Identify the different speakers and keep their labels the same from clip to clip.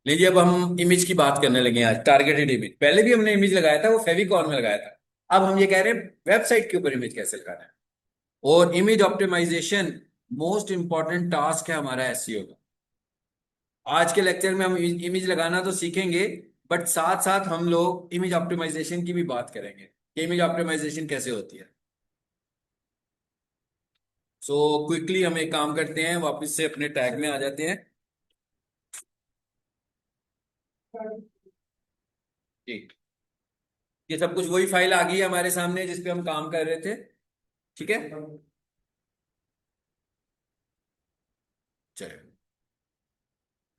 Speaker 1: लीजिए अब हम इमेज की बात करने लगे हैं आज, टारगेटेड इमेज। पहले भी हमने इमेज लगाया था, वो फेविकॉल में लगाया था। अब हम ये कह रहे हैं वेबसाइट के ऊपर इमेज कैसे लगाना है। और image optimisation most important task है हमारा एसईओ का। आज के लेक्चर में हम इमेज लगाना तो सीखेंगे, बट साथ साथ हम लोग इमेज ऑप्टिमाइजेशन की भी बात करेंगे कि इमेज ऑप्टिमाइजेशन कैसे होती है। सो क्विकली हम एक काम करते हैं, वापस से अपने टैग में आ जाते हैं। ठीक। ये सब कुछ वही फाइल आ गई है हमारे सामने जिस पे हम काम कर रहे थे। ठीक है, चलिए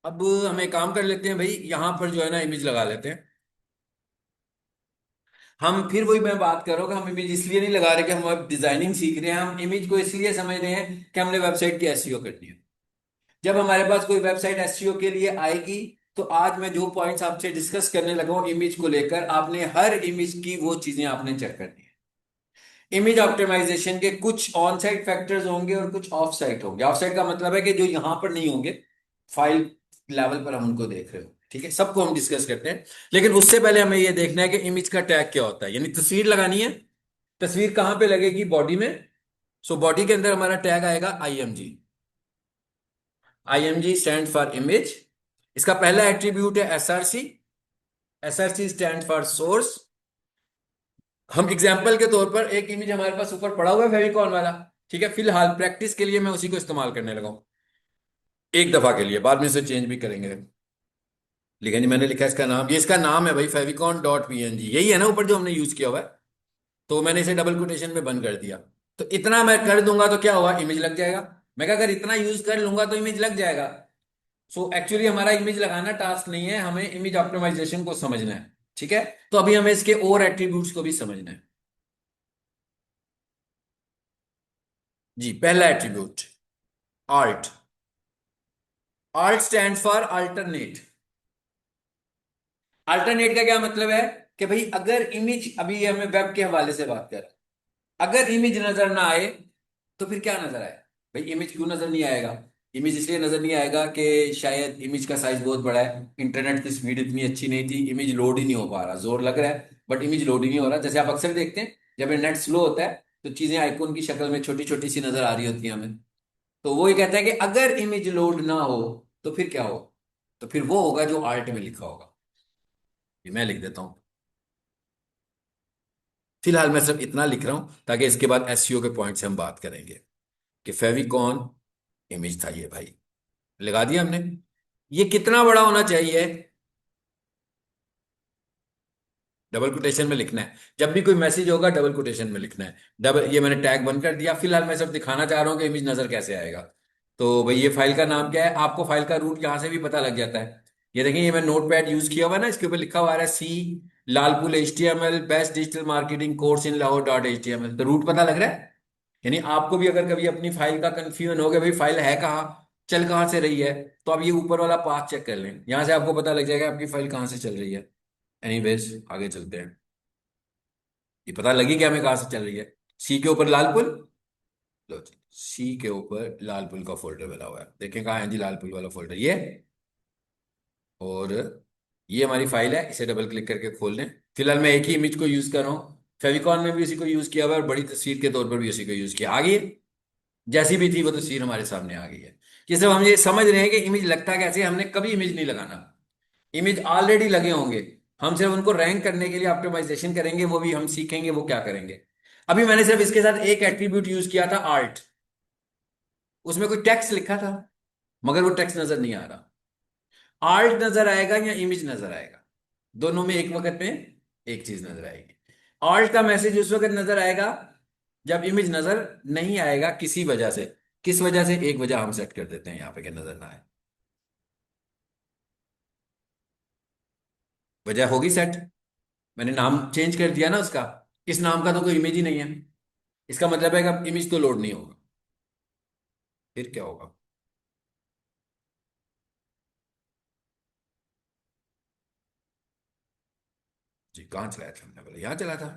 Speaker 1: अब हम एक काम कर लेते हैं भाई, यहां पर जो है ना इमेज लगा लेते हैं। हम फिर वही मैं बात कर रहा हूँ कि हम इमेज इसलिए नहीं लगा रहे कि हम अब डिजाइनिंग सीख रहे हैं, हम इमेज को इसलिए समझ रहे हैं कि हमने वेबसाइट की एसईओ करनी है। जब हमारे पास कोई वेबसाइट एसईओ के लिए आएगी, तो आज मैं जो पॉइंट्स आपसे डिस्कस करने लगा हूं इमेज को लेकर, आपने हर इमेज की वो चीजें आपने चेक करनी है। इमेज ऑप्टिमाइजेशन के कुछ ऑन साइट फैक्टर्स होंगे और कुछ ऑफ साइट होंगे। ऑफ साइट का मतलब है कि जो यहां पर नहीं होंगे, फाइल लेवल पर हम उनको देख रहे हो। ठीक है, सबको हम डिस्कस करते हैं। लेकिन उससे पहले हमें यह देखना है कि इमेज का टैग क्या होता है, यानी तस्वीर लगानी है। तस्वीर कहां पे लगेगी? बॉडी में। सो बॉडी के अंदर हमारा टैग आएगा IMG. IMG stand for image. इसका पहला एट्रीब्यूट है SRC. SRC stand for source. हम एग्जाम्पल के तौर पर एक इमेज हमारे पास ऊपर पड़ा हुआ है फेविकॉल वाला। ठीक है, फिलहाल प्रैक्टिस के लिए मैं उसी को इस्तेमाल करने लगा हूं, एक दफा के लिए, बाद में इसे चेंज भी करेंगे। लिखा जी, मैंने लिखा इसका नाम, ये इसका नाम है भाई, फेविकॉन डॉट पीएनजी, यही है ना ऊपर जो हमने यूज किया हुआ है। तो मैंने इसे डबल कोटेशन में बंद कर दिया। तो इतना मैं कर दूंगा तो क्या होगा, इमेज लग जाएगा। मैं क्या, अगर इतना यूज कर लूंगा तो इमेज लग जाएगा। सो एक्चुअली हमारा इमेज लगाना टास्क नहीं है, हमें इमेज ऑप्टिमाइजेशन को समझना है। ठीक है, तो अभी हमें इसके और एट्रीब्यूट्स को भी समझना है। जी, पहला attribute alt. Alt stand for alternate. Alternate का क्या मतलब है कि भाई अगर इमेज, अभी ये हमें वेब के हवाले से बात कर, अगर इमेज नजर ना आए तो फिर क्या नजर आए? भाई इमेज क्यों नजर नहीं आएगा? इमेज इसलिए नजर नहीं आएगा कि शायद इमेज का साइज बहुत बड़ा है, इंटरनेट की स्पीड इतनी अच्छी नहीं थी, इमेज लोड ही नहीं हो पा रहा, जोर लग रहा है बट इमेज लोड ही नहीं हो रहा। जैसे आप अक्सर देखते हैं, जब नेट स्लो होता है तो चीजें आइकॉन की शक्ल में छोटी छोटी सी नजर आ रही होती हैं हमें। तो वो ये कहता है कि अगर इमेज लोड ना हो तो फिर क्या हो? तो फिर वो होगा जो आर्ट में लिखा होगा। ये मैं लिख देता हूं। फिलहाल मैं सिर्फ इतना लिख रहा हूं ताकि इसके बाद एसईओ के पॉइंट से हम बात करेंगे कि फेविकॉन इमेज था ये भाई, लगा दिया हमने। ये कितना बड़ा होना चाहिए? डबल कोटेशन में लिखना है, जब भी कोई मैसेज होगा डबल कोटेशन में लिखना है। डबल, ये मैंने टैग बंद कर दिया। फिलहाल मैं सब दिखाना चाह रहा हूँ कि इमेज नजर कैसे आएगा। तो भाई ये फाइल का नाम क्या है, आपको फाइल का रूट यहाँ से भी पता लग जाता है। ये देखिए, ये मैं नोट पैड यूज किया हुआ है ना, इसके ऊपर लिखा हुआ है सी लालपुल HTML best digital marketing course in लाहौर.html। तो रूट पता लग रहा है। यानी आपको भी अगर कभी अपनी फाइल का कंफ्यूजन हो गया भाई फाइल है कहाँ, चल कहाँ से रही है, तो आप ये ऊपर वाला पाथ चेक कर लें, यहां से आपको पता लग जाएगा आपकी फाइल कहाँ से चल रही है। एनीवेज आगे चलते हैं। ये पता लगी क्या हमें कहाँ से चल रही है? सी के ऊपर लाल पुल। लो जी, सी के ऊपर लाल पुल का फोल्डर बना हुआ है, देखें कहाँ है जी लाल पुल वाला फोल्डर, ये। और ये हमारी फाइल है, इसे डबल क्लिक करके खोल लें। फिलहाल मैं एक ही इमेज को यूज कर रहा हूँ, फेविकॉन में भी उसी को यूज किया हुआ है और बड़ी तस्वीर के तौर पर भी उसी को यूज किया। आ गई है? जैसी भी थी वो तस्वीर हमारे सामने आ गई है। ये सब हम ये समझ रहे हैं कि इमेज लगता कैसे है। हमने कभी इमेज नहीं लगाना, इमेज ऑलरेडी लगे होंगे। हम सिर्फ उनको रैंक करने के लिए ऑप्टिमाइजेशन करेंगे, वो भी हम सीखेंगे वो क्या करेंगे। अभी मैंने सिर्फ इसके साथ एक एट्रीब्यूट यूज किया था, आर्ट। उसमें कोई टेक्स्ट लिखा था मगर वो टेक्स्ट नजर नहीं आ रहा। आर्ट नजर आएगा या इमेज नजर आएगा? दोनों में एक वक्त में एक चीज नजर आएगी। आर्ट का मैसेज उस वक्त नजर आएगा जब इमेज नजर नहीं आएगा किसी वजह से। किस वजह से? एक वजह हम सेट कर देते हैं यहाँ पे कि नजर ना आए। वजह होगी सेट, मैंने नाम चेंज कर दिया ना उसका। इस नाम का तो कोई इमेज ही नहीं है, इसका मतलब है कि अब इमेज तो लोड नहीं होगा। फिर क्या होगा? जी, कहाँ चलाया था हमने? बोला यहाँ चला था।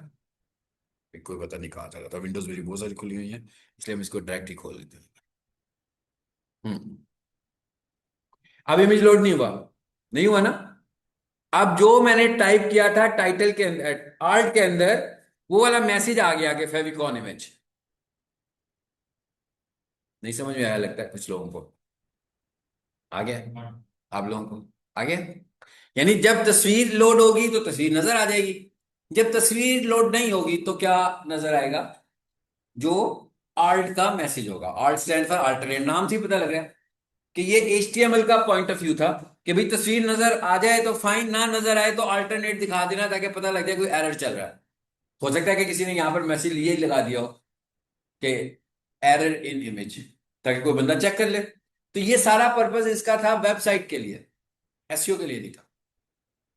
Speaker 1: फिर कोई पता नहीं कहाँ चला था, विंडोज मेरी बहुत सारी खुली हुई है, इसलिए हम इसको डायरेक्ट ही खोल लेते हैं। हम्म। अब इमेज लोड नहीं हुआ। नहीं हुआ ना? अब जो मैंने टाइप किया था टाइटल के अंदर, आर्ट के अंदर, वो वाला मैसेज आ गया कि फेविकॉन इमेज। नहीं समझ में आया लगता है कुछ लोगों को। आ गया आप लोगों को? आ गया? यानी जब तस्वीर लोड होगी तो तस्वीर नजर आ जाएगी, जब तस्वीर लोड नहीं होगी तो क्या नजर आएगा? जो आर्ट का मैसेज होगा। आर्ट स्टैंड फॉर अल्टरनेट, नाम से ही पता लग रहा है कि ये HTML का पॉइंट ऑफ व्यू था कि भाई तस्वीर नजर आ जाए तो फाइन, ना नजर आए तो अल्टरनेट दिखा देना ताकि पता लग जाए कोई एरर चल रहा है। हो सकता है कि किसी ने यहां पर मैसेज ये लगा दिया हो कि एरर इन इमेज, ताकि कोई बंदा चेक कर ले। तो ये सारा पर्पस इसका था वेबसाइट के लिए, SEO के लिए नहीं था।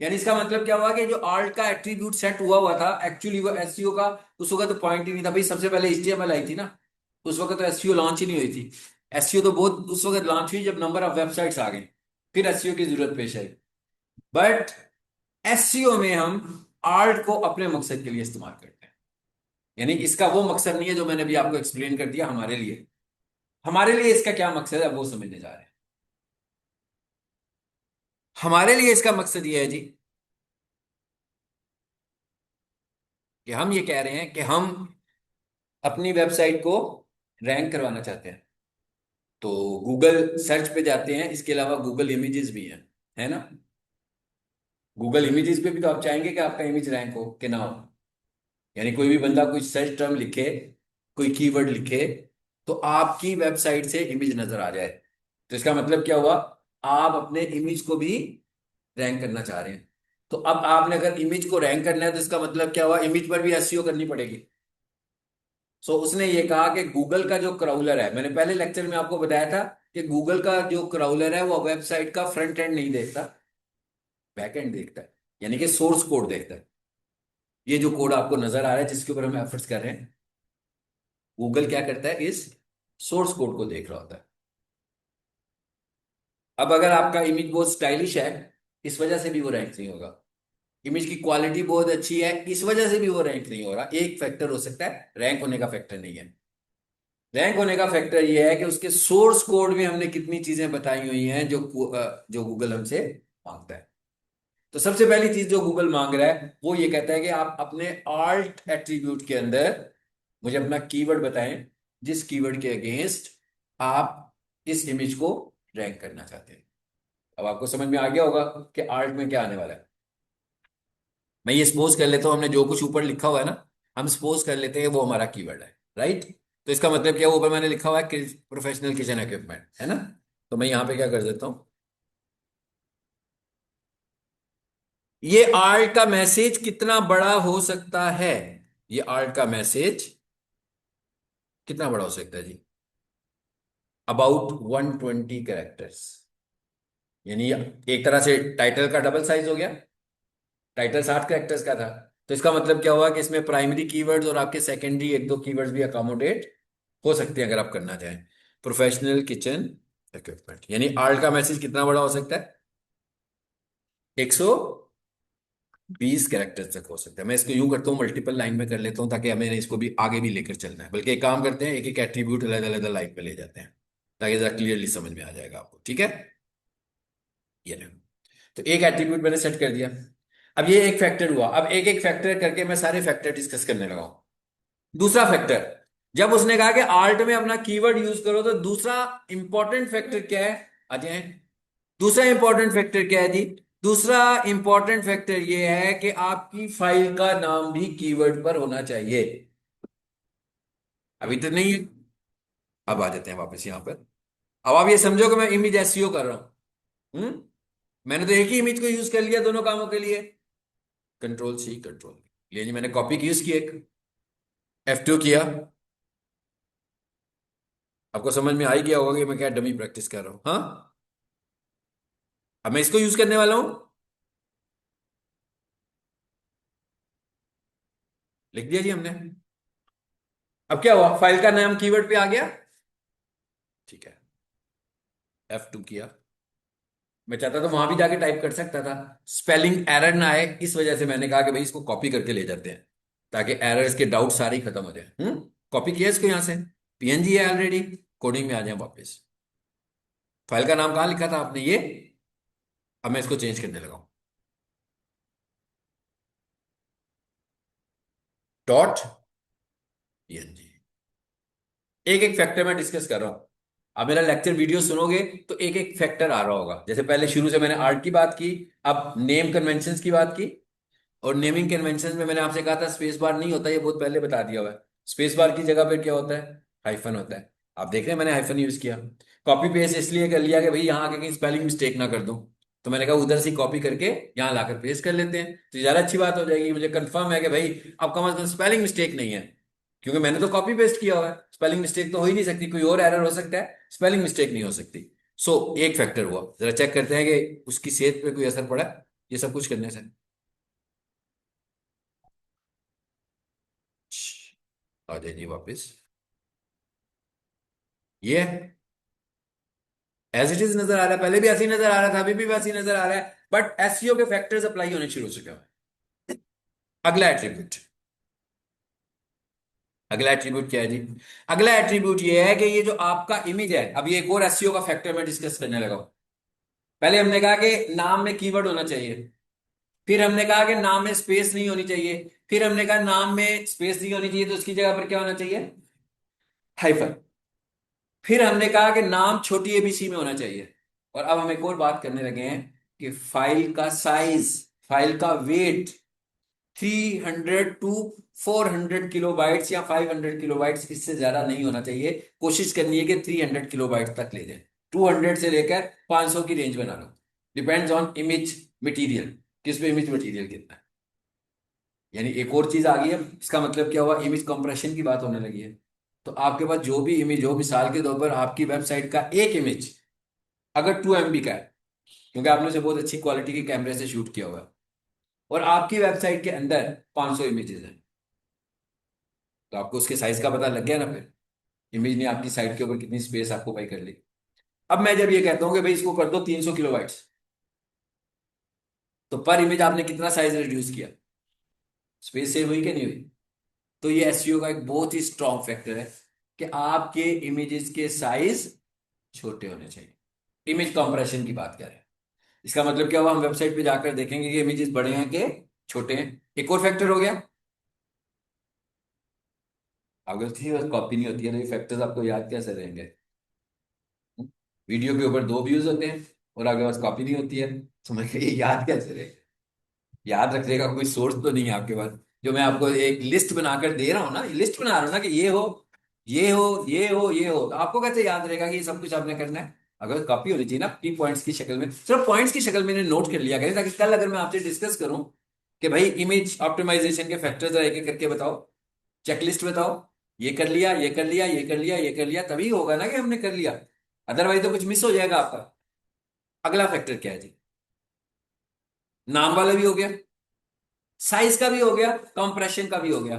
Speaker 1: यानी इसका मतलब क्या हुआ कि जो आर्ट का एट्रीब्यूट सेट हुआ हुआ था एक्चुअली वो SEO का उस वक्त तो पॉइंट ही नहीं था। भाई सबसे पहले HTML आई थी ना, उस वक्त तो SEO लॉन्च ही नहीं हुई थी। SEO तो बहुत उस वक्त लॉन्च हुई जब नंबर ऑफ वेबसाइट्स आ गए, फिर SEO की जरूरत पेश आई। बट SEO में हम आर्ट को अपने मकसद के लिए इस्तेमाल करते हैं। यानी इसका वो मकसद नहीं है जो मैंने अभी आपको एक्सप्लेन कर दिया। हमारे लिए इसका क्या मकसद है वो समझने जा रहे हैं। हमारे लिए इसका मकसद ये है जी कि हम ये कह रहे हैं कि हम अपनी वेबसाइट को रैंक करवाना चाहते हैं। तो गूगल सर्च पे जाते हैं, इसके अलावा गूगल इमेजेस भी हैं, है ना? गूगल इमेजेस पे भी तो आप चाहेंगे कि आपका इमेज रैंक हो कि ना हो। यानी कोई भी बंदा कोई सर्च टर्म लिखे, कोई कीवर्ड लिखे, तो आपकी वेबसाइट से इमेज नजर आ जाए। तो इसका मतलब क्या हुआ? आप अपने इमेज को भी रैंक करना चाह रहे हैं। तो अब आपने अगर इमेज को रैंक करना है तो इसका मतलब क्या हुआ? इमेज पर भी SEO करनी पड़ेगी। सो उसने ये कहा कि गूगल का जो क्राउलर है, मैंने पहले लेक्चर में आपको बताया था कि गूगल का जो क्राउलर है वो वेबसाइट का फ्रंट एंड नहीं देखता, बैक एंड देखता है। यानी कि सोर्स कोड देखता है। ये जो कोड आपको नजर आ रहा है जिसके ऊपर हम एफर्ट्स कर रहे हैं, गूगल क्या करता है? इस सोर्स कोड को देख रहा होता है। अब अगर आपका इमेज बहुत स्टाइलिश है, इस वजह से भी वो रैंक नहीं होगा। इमेज की क्वालिटी बहुत अच्छी है, इस वजह से भी वो रैंक नहीं हो रहा। एक फैक्टर हो सकता है, रैंक होने का फैक्टर नहीं है। रैंक होने का फैक्टर ये है कि उसके सोर्स कोड में हमने कितनी चीजें बताई हुई हैं जो गूगल हमसे मांगता है। तो सबसे पहली चीज जो गूगल मांग रहा है वो ये कहता है कि आप अपने आल्ट एट्रीब्यूट के अंदर मुझे अपना कीवर्ड बताएं, जिस कीवर्ड के अगेंस्ट आप इस इमेज को रैंक करना चाहते हैं। अब आपको समझ में आ गया होगा कि आल्ट में क्या आने वाला है। मैं ये सपोज कर लेता हूं, हमने जो कुछ ऊपर लिखा हुआ है ना, हम सपोज कर लेते हैं वो हमारा कीवर्ड है, राइट? तो इसका मतलब क्या, ऊपर मैंने लिखा हुआ है प्रोफेशनल किचन इक्विपमेंट, है ना? तो मैं यहां पे क्या कर देता हूं, ये आर्ट का मैसेज कितना बड़ा हो सकता है? ये आर्ट का मैसेज कितना बड़ा हो सकता है जी? About 120 characters. यानी एक तरह से टाइटल का डबल साइज हो गया। टाइटल 60 कैरेक्टर्स का था। तो इसका मतलब क्या हुआ कि इसमें प्राइमरी कीवर्ड्स और आपके सेकेंडरी एक दो कीवर्ड्स भी अकोमोडेट हो सकते हैं अगर आप करना चाहें। प्रोफेशनल किचन इक्विपमेंट, यानी आर्ट का मैसेज कितना बड़ा हो सकता है? 120 कैरेक्टर्स तक हो सकता है। मैं इसको यूं करता हूँ, मल्टीपल लाइन में कर लेता हूँ ताकि हमें इसको भी आगे भी लेकर चलना है। बल्कि एक काम करते हैं, एक एक एट्रीब्यूट अलग अलग लाइन पे ले जाते हैं ताकि जरा क्लियरली समझ में आ जाएगा आपको, ठीक है? ये रहे। तो एक एट्रीब्यूट मैंने सेट कर दिया। अब ये एक फैक्टर हुआ। अब एक एक फैक्टर करके मैं सारे फैक्टर डिस्कस करने लगा हूं। दूसरा फैक्टर, जब उसने कहा कि आर्ट में अपना कीवर्ड यूज करो, तो दूसरा इंपॉर्टेंट फैक्टर क्या है? अजय, दूसरा इंपॉर्टेंट फैक्टर क्या है जी? दूसरा इंपॉर्टेंट फैक्टर यह है कि आपकी फाइल का नाम भी कीवर्ड पर होना चाहिए। अभी तो नहीं। अब आ जाते हैं वापस यहां पर। अब आप ये समझो कि मैं इमेज SEO कर रहा हूं। मैंने तो एक ही इमेज को यूज कर लिया दोनों कामों के लिए। कंट्रोल C कंट्रोल, ये जी मैंने कॉपी की उसकी एक, F2 किया। आपको समझ में आ ही गया होगा कि मैं क्या डमी प्रैक्टिस कर रहा हूं। हाँ, अब मैं इसको यूज करने वाला हूं। लिख दिया जी हमने। अब क्या हुआ? फाइल का नाम कीवर्ड पे आ गया, ठीक है। F2 किया। मैं चाहता तो वहां भी जाके टाइप कर सकता था, स्पेलिंग एरर ना आए, इस वजह से मैंने कहा कि भाई इसको कॉपी करके ले जाते हैं ताकि एरर्स के डाउट सारे ही खत्म हो जाए। कॉपी किया इसको यहां से, PNG है ऑलरेडी। कोडिंग में आ जाए वापस। फाइल का नाम कहाँ लिखा था आपने? ये अब मैं इसको चेंज करने लगा हूं। Dot PNG. एक एक फैक्टर मैं डिस्कस कर रहा हूं। अब मेरा लेक्चर वीडियो सुनोगे तो एक एक फैक्टर आ रहा होगा। जैसे पहले शुरू से मैंने आर्ट की बात की, अब नेम कन्वेंशंस की बात की। और नेमिंग कन्वेंशंस में मैंने आपसे कहा था स्पेस बार नहीं होता, ये बहुत पहले बता दिया हुआ है। स्पेस बार की जगह पे क्या होता है? हाइफन होता है। आप देख रहे हैं मैंने हाइफन यूज किया। कॉपी पेस्ट इसलिए कर लिया कि भाई यहाँ आके कहीं स्पेलिंग मिस्टेक ना कर दूं। तो मैंने कहा उधर से कॉपी करके यहाँ लाकर पेस्ट कर लेते हैं तो ज्यादा अच्छी बात हो जाएगी। मुझे कंफर्म है कि भाई अब कम से कम स्पेलिंग मिस्टेक नहीं है, क्योंकि मैंने तो कॉपी पेस्ट किया हुआ है। स्पेलिंग मिस्टेक तो हो ही नहीं सकती, कोई और एरर हो सकता है, स्पेलिंग मिस्टेक नहीं हो सकती। सो एक फैक्टर हुआ। जरा चेक करते हैं कि उसकी सेहत पे कोई असर पड़ा है ये सब कुछ करने से। आ जाइए वापस। ये एज इट इज नजर आ रहा है, पहले भी ऐसे ही नजर आ रहा था, अभी भी वैसे ही नजर आ रहा है, बट एसईओ के फैक्टर्स अप्लाई होने शुरू हो चुके हैं। अगला एट्रीब्यूट। अगला एट्रीब्यूट क्या है जी? अगला एट्रीब्यूट ये है कि ये जो आपका इमेज है, अब ये एक और एसईओ का फैक्टर मैं डिस्कस करने लगा हूं। पहले हमने कहा कि नाम में कीवर्ड होना चाहिए। फिर हमने कहा कि नाम में स्पेस नहीं होनी चाहिए। फिर हमने कहा नाम में स्पेस नहीं होनी चाहिए तो उसकी जगह पर क्या होना चाहिए? हाइफन। फिर हमने कहा कि नाम छोटी एबीसी में होना चाहिए। और अब हम एक और बात करने लगे हैं कि फाइल का साइज, फाइल का वेट 300 टू 400 किलोबाइट्स या 500 किलोबाइट्स, इससे ज्यादा नहीं होना चाहिए। कोशिश करनी है कि 300 किलोबाइट्स तक ले जाए। 200 से लेकर 500 की रेंज बना लो। डिपेंड्स ऑन इमेज मटेरियल, किस पे इमेज मटेरियल कितना है। यानी एक और चीज आ गई है, इसका मतलब क्या हुआ? इमेज कंप्रेशन की बात होने लगी है। तो आपके पास जो भी इमेज हो, मिसाल के तौर पर आपकी वेबसाइट का एक इमेज अगर 2 MB का है, क्योंकि आपने उसे बहुत अच्छी क्वालिटी के कैमरे से शूट किया हुआ है, और आपकी वेबसाइट के अंदर 500 इमेजेस हैं, तो आपको उसके साइज का पता लग गया ना फिर। इमेज ने आपकी साइट के ऊपर कितनी स्पेस आपको पाई कर ली। अब मैं जब ये कहता हूं कि भाई इसको कर दो 300 किलोबाइट्स, तो पर इमेज आपने कितना साइज रिड्यूस किया? स्पेस सेव हुई कि नहीं हुई? तो ये एसईओ का एक बहुत ही स्ट्रॉन्ग फैक्टर है कि आपके इमेजेस के साइज छोटे होने चाहिए। इमेज कंप्रेशन की बात करें, इसका मतलब क्या हुआ? हम वेबसाइट पे जाकर देखेंगे कि इमेजेस बड़े हैं कि छोटे हैं। एक और फैक्टर हो गया। अगर थी बस कॉपी नहीं होती है तो ये फैक्टर्स आपको याद कैसे रहेंगे? वीडियो के ऊपर 2 व्यूज होते हैं और आपके पास कॉपी नहीं होती है, तो मैं ये याद कैसे रहे? याद रखने का कोई सोर्स तो नहीं है आपके पास। जो मैं आपको एक लिस्ट बनाकर दे रहा हूँ ना, लिस्ट बना रहा हूँ ना कि ये हो, ये हो, ये हो, ये हो, तो आपको कैसे याद रहेगा कि ये सब कुछ आपने करना है? अगर कॉपी होनी चाहिए ना की पॉइंट्स की शक्ल में, सिर्फ पॉइंट्स की शक्ल में इन्हें नोट कर लिया करें, ताकि कल अगर मैं आपसे डिस्कस करूं कि भाई इमेज ऑप्टिमाइजेशन के फैक्टर्स एक एक करके बताओ, चेकलिस्ट बताओ, ये कर लिया, ये कर लिया, ये कर लिया, ये कर लिया, तभी होगा ना कि हमने कर लिया। अदरवाइज तो कुछ मिस हो जाएगा आपका। अगला फैक्टर क्या है जी? नाम वाला भी हो गया, साइज का भी हो गया, कंप्रेशन का भी हो गया।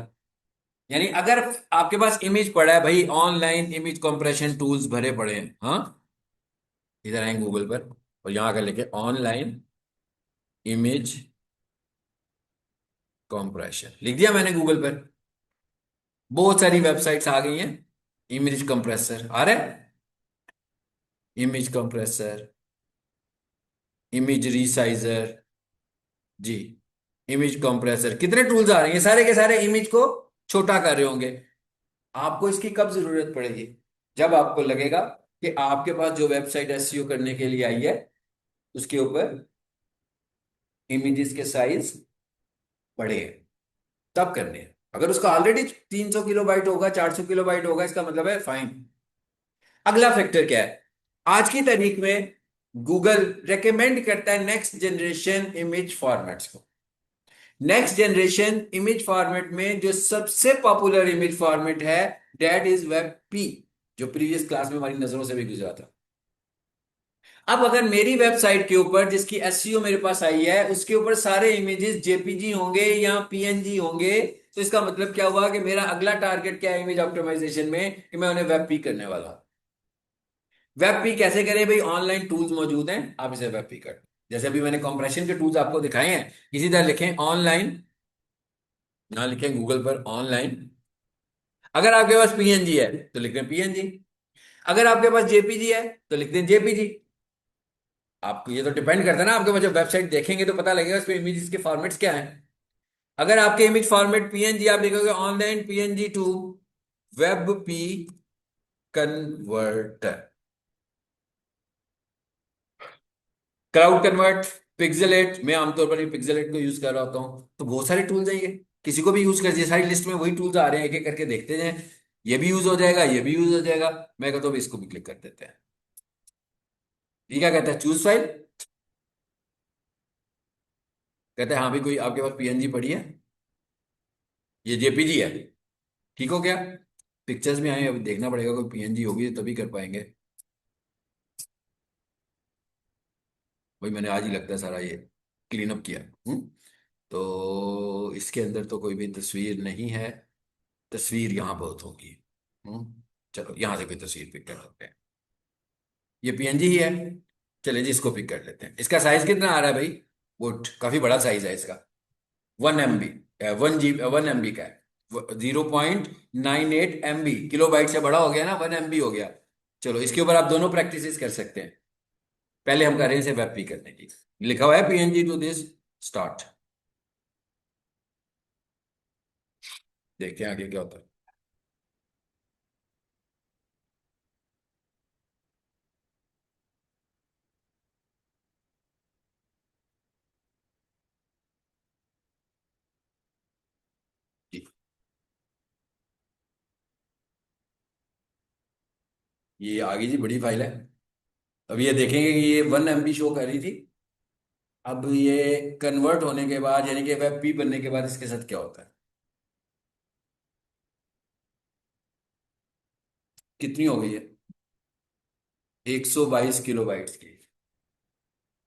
Speaker 1: यानी अगर आपके पास इमेज पड़ा है भाई, ऑनलाइन इमेज कंप्रेशन टूल्स भरे पड़े हैं, हाँ, इधर आए गूगल पर और यहां कर लेके ऑनलाइन इमेज कंप्रेशन लिख दिया मैंने गूगल पर। बहुत सारी वेबसाइट्स आ गई हैं। इमेज कंप्रेसर आ रहा है, इमेज कंप्रेसर, इमेज रिसाइजर, जी, इमेज कंप्रेसर, कितने टूल्स आ रहे हैं, सारे के सारे इमेज को छोटा कर रहे होंगे। आपको इसकी कब जरूरत पड़ेगी? जब आपको लगेगा कि आपके पास जो वेबसाइट एसईओ करने के लिए आई है उसके ऊपर इमेजेस के साइज बड़े हैं, तब करने हैं। अगर उसका ऑलरेडी 300 किलोबाइट होगा, 400 किलोबाइट होगा, इसका मतलब है फाइन। अगला फैक्टर क्या है? आज की तारीख में गूगल रेकमेंड करता है नेक्स्ट जनरेशन इमेज फॉर्मेट्स को। नेक्स्ट जनरेशन इमेज फॉर्मेट में जो सबसे पॉपुलर इमेज फॉर्मेट है, दैट इज वेब पी, जो प्रीवियस क्लास में हमारी नजरों से भी गुजरा था। अब अगर मेरी वेबसाइट के ऊपर जिसकी एसईओ मेरे पास आई है उसके ऊपर सारे इमेजेस जेपीजी होंगे या पीएनजी होंगे, तो इसका मतलब क्या हुआ कि मेरा अगला टारगेट क्या है इमेज ऑप्टिमाइजेशन में, कि मैं उन्हें वेब पी करने वाला हूं। वेब पी कैसे करें भाई? ऑनलाइन टूल्स मौजूद हैं, आप इसे वेब पी कर। जैसे अभी मैंने कंप्रेशन के टूल्स आपको दिखाए हैं, इसी तरह लिखें ऑनलाइन, यहां लिखें गूगल पर ऑनलाइन। अगर आपके पास पीएनजी है तो लिख दें पीएनजी, अगर आपके पास जेपीजी है तो लिख दें जेपीजी। आपको ये तो डिपेंड करता है ना, आपके जब वेबसाइट देखेंगे तो पता लगेगा उस पे इमेजेस के फॉर्मेट्स क्या हैं। अगर आपके इमेज फॉर्मेट पीएनजी, आप लिखोगे online PNG to WebP converter, cloud convert, pixelate, मैं आमतौर पर ये पिक्सेलेट को यूज कर रहा होता हूँ, तो बहुत सारे टूल्स हैं ये, किसी को भी यूज कर, सारी लिस्ट में वही टूल्स आ रहे हैं, एक एक करके देखते जाएं, ये भी यूज हो जाएगा, ये भी यूज हो जाएगा। मैं कहता हूँ इसको भी क्लिक कर देते हैं। ये क्या कहता है, चूज फाइल, कहते हैं हाँ भी कोई आपके पास पीएनजी पड़ी है, ये जेपीजी है, ठीक हो गया। पिक्चर्स में आए, अभी देखना पड़ेगा, कोई पीएनजी होगी तभी कर पाएंगे। भाई मैंने आज ही लगता है सारा ये क्लीन अप किया। तो इसके अंदर तो कोई भी तस्वीर नहीं है, तस्वीर यहाँ बहुत होगी। चलो यहाँ से कोई तस्वीर पिक कर लेते हैं, ये पीएनजी ही है। चलिए जी इसको पिक कर लेते हैं। इसका साइज कितना आ रहा है भाई, गुड, काफी बड़ा साइज है इसका, 1 MB, 1 MB का है, 0.98 MB, किलोबाइट से बड़ा हो गया ना, 1 MB हो गया। चलो इसके ऊपर आप दोनों प्रैक्टिसेस कर सकते हैं। पहले हम कर रहे हैं इसे वेब पी करने की, लिखा हुआ है पीएनजी टू दिस, स्टार्ट, देखते हैं आगे क्या होता है। जी, ये आगे जी बड़ी फाइल है। अब ये देखेंगे कि ये 1 MB शो कर रही थी, अब ये कन्वर्ट होने के बाद, यानी कि वेब पी बनने के बाद इसके साथ क्या होता है। कितनी हो गई है, 122 किलोबाइट्स की,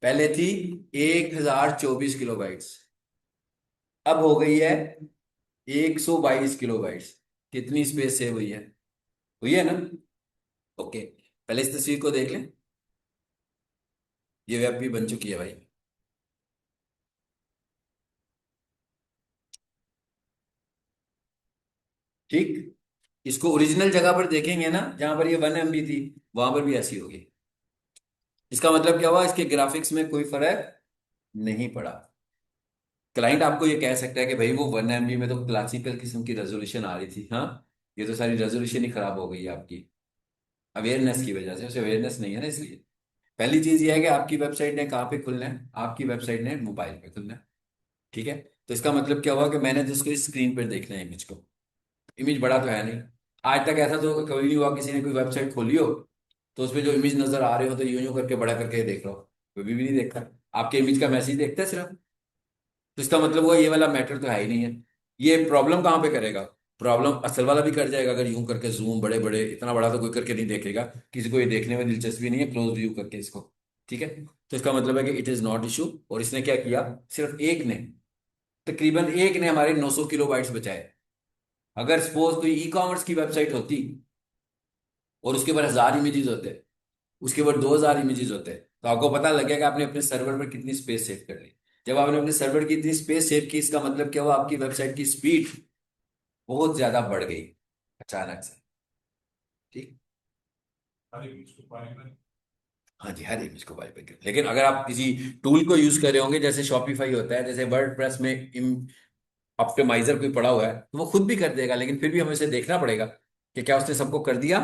Speaker 1: पहले थी 1024 किलोबाइट्स, अब हो गई है 122 किलोबाइट्स। कितनी स्पेस सेव हुई है ना। ओके, पहले इस तस्वीर को देख लें, ये वेब भी बन चुकी है भाई। ठीक, इसको ओरिजिनल जगह पर देखेंगे ना, जहां पर ये 1 MB थी, वहां पर भी ऐसी होगी। इसका मतलब क्या हुआ, इसके ग्राफिक्स में कोई फर्क नहीं पड़ा। क्लाइंट आपको ये कह सकता है कि भाई वो 1 MB में तो क्लासिकल किस्म की रेजोल्यूशन आ रही थी, हाँ, ये तो सारी रेजोल्यूशन ही खराब हो गई है आपकी, अवेयरनेस की वजह से, उसे अवेयरनेस नहीं है ना, इसलिए। पहली चीज ये है कि आपकी वेबसाइट ने कहाँ पे खुलना है, आपकी वेबसाइट ने मोबाइल पे खुलना है, ठीक है। तो इसका मतलब क्या हुआ कि मैंने जिसको स्क्रीन पर देखना है इमेज को, इमेज बड़ा तो है नहीं। आज तक ऐसा तो कभी नहीं हुआ किसी ने कोई वेबसाइट खोली हो तो उसमें जो इमेज नजर आ रहे हो तो यूं यूं करके बड़ा करके देख रहा हो, कभी भी नहीं देखता। आपके इमेज का मैसेज देखता है सिर्फ, तो इसका मतलब हुआ ये वाला मैटर तो है ही नहीं है। ये प्रॉब्लम कहाँ पे करेगा, प्रॉब्लम असल वाला भी कर जाएगा, अगर यूं करके जूम बड़े बड़े, इतना बड़ा तो कोई करके नहीं देखेगा, किसी को ये देखने में दिलचस्पी नहीं है क्लोज व्यू करके इसको, ठीक है। तो इसका मतलब है कि इट इज नॉट इशू। और इसने क्या किया, सिर्फ एक ने, तकरीबन एक ने हमारे 900 किलोबाइट्स बचाए। अगर सपोज कोई ई कॉमर्स की वेबसाइट होती और उसके ऊपर 1000 इमेजेस होते, उसके ऊपर 2000 इमेजेस होते, तो आपको पता लगेगा आपने अपने सर्वर पर कितनी स्पेस सेव कर ली। जब आपने अपने सर्वर की इतनी स्पेस सेव की, इसका मतलब क्या हुआ, आपकी वेबसाइट की स्पीड बहुत ज्यादा बढ़ गई अचानक से, ठीक। हाँ जी, हर इमेज को वाईफाई कर, लेकिन अगर आप किसी टूल को यूज कर रहे होंगे, जैसे शॉपिफाई होता है, जैसे वर्डप्रेस में ऑप्टिमाइजर कोई पड़ा हुआ है, तो वो खुद भी कर देगा, लेकिन फिर भी हमें उसे देखना पड़ेगा कि क्या उसने सबको कर दिया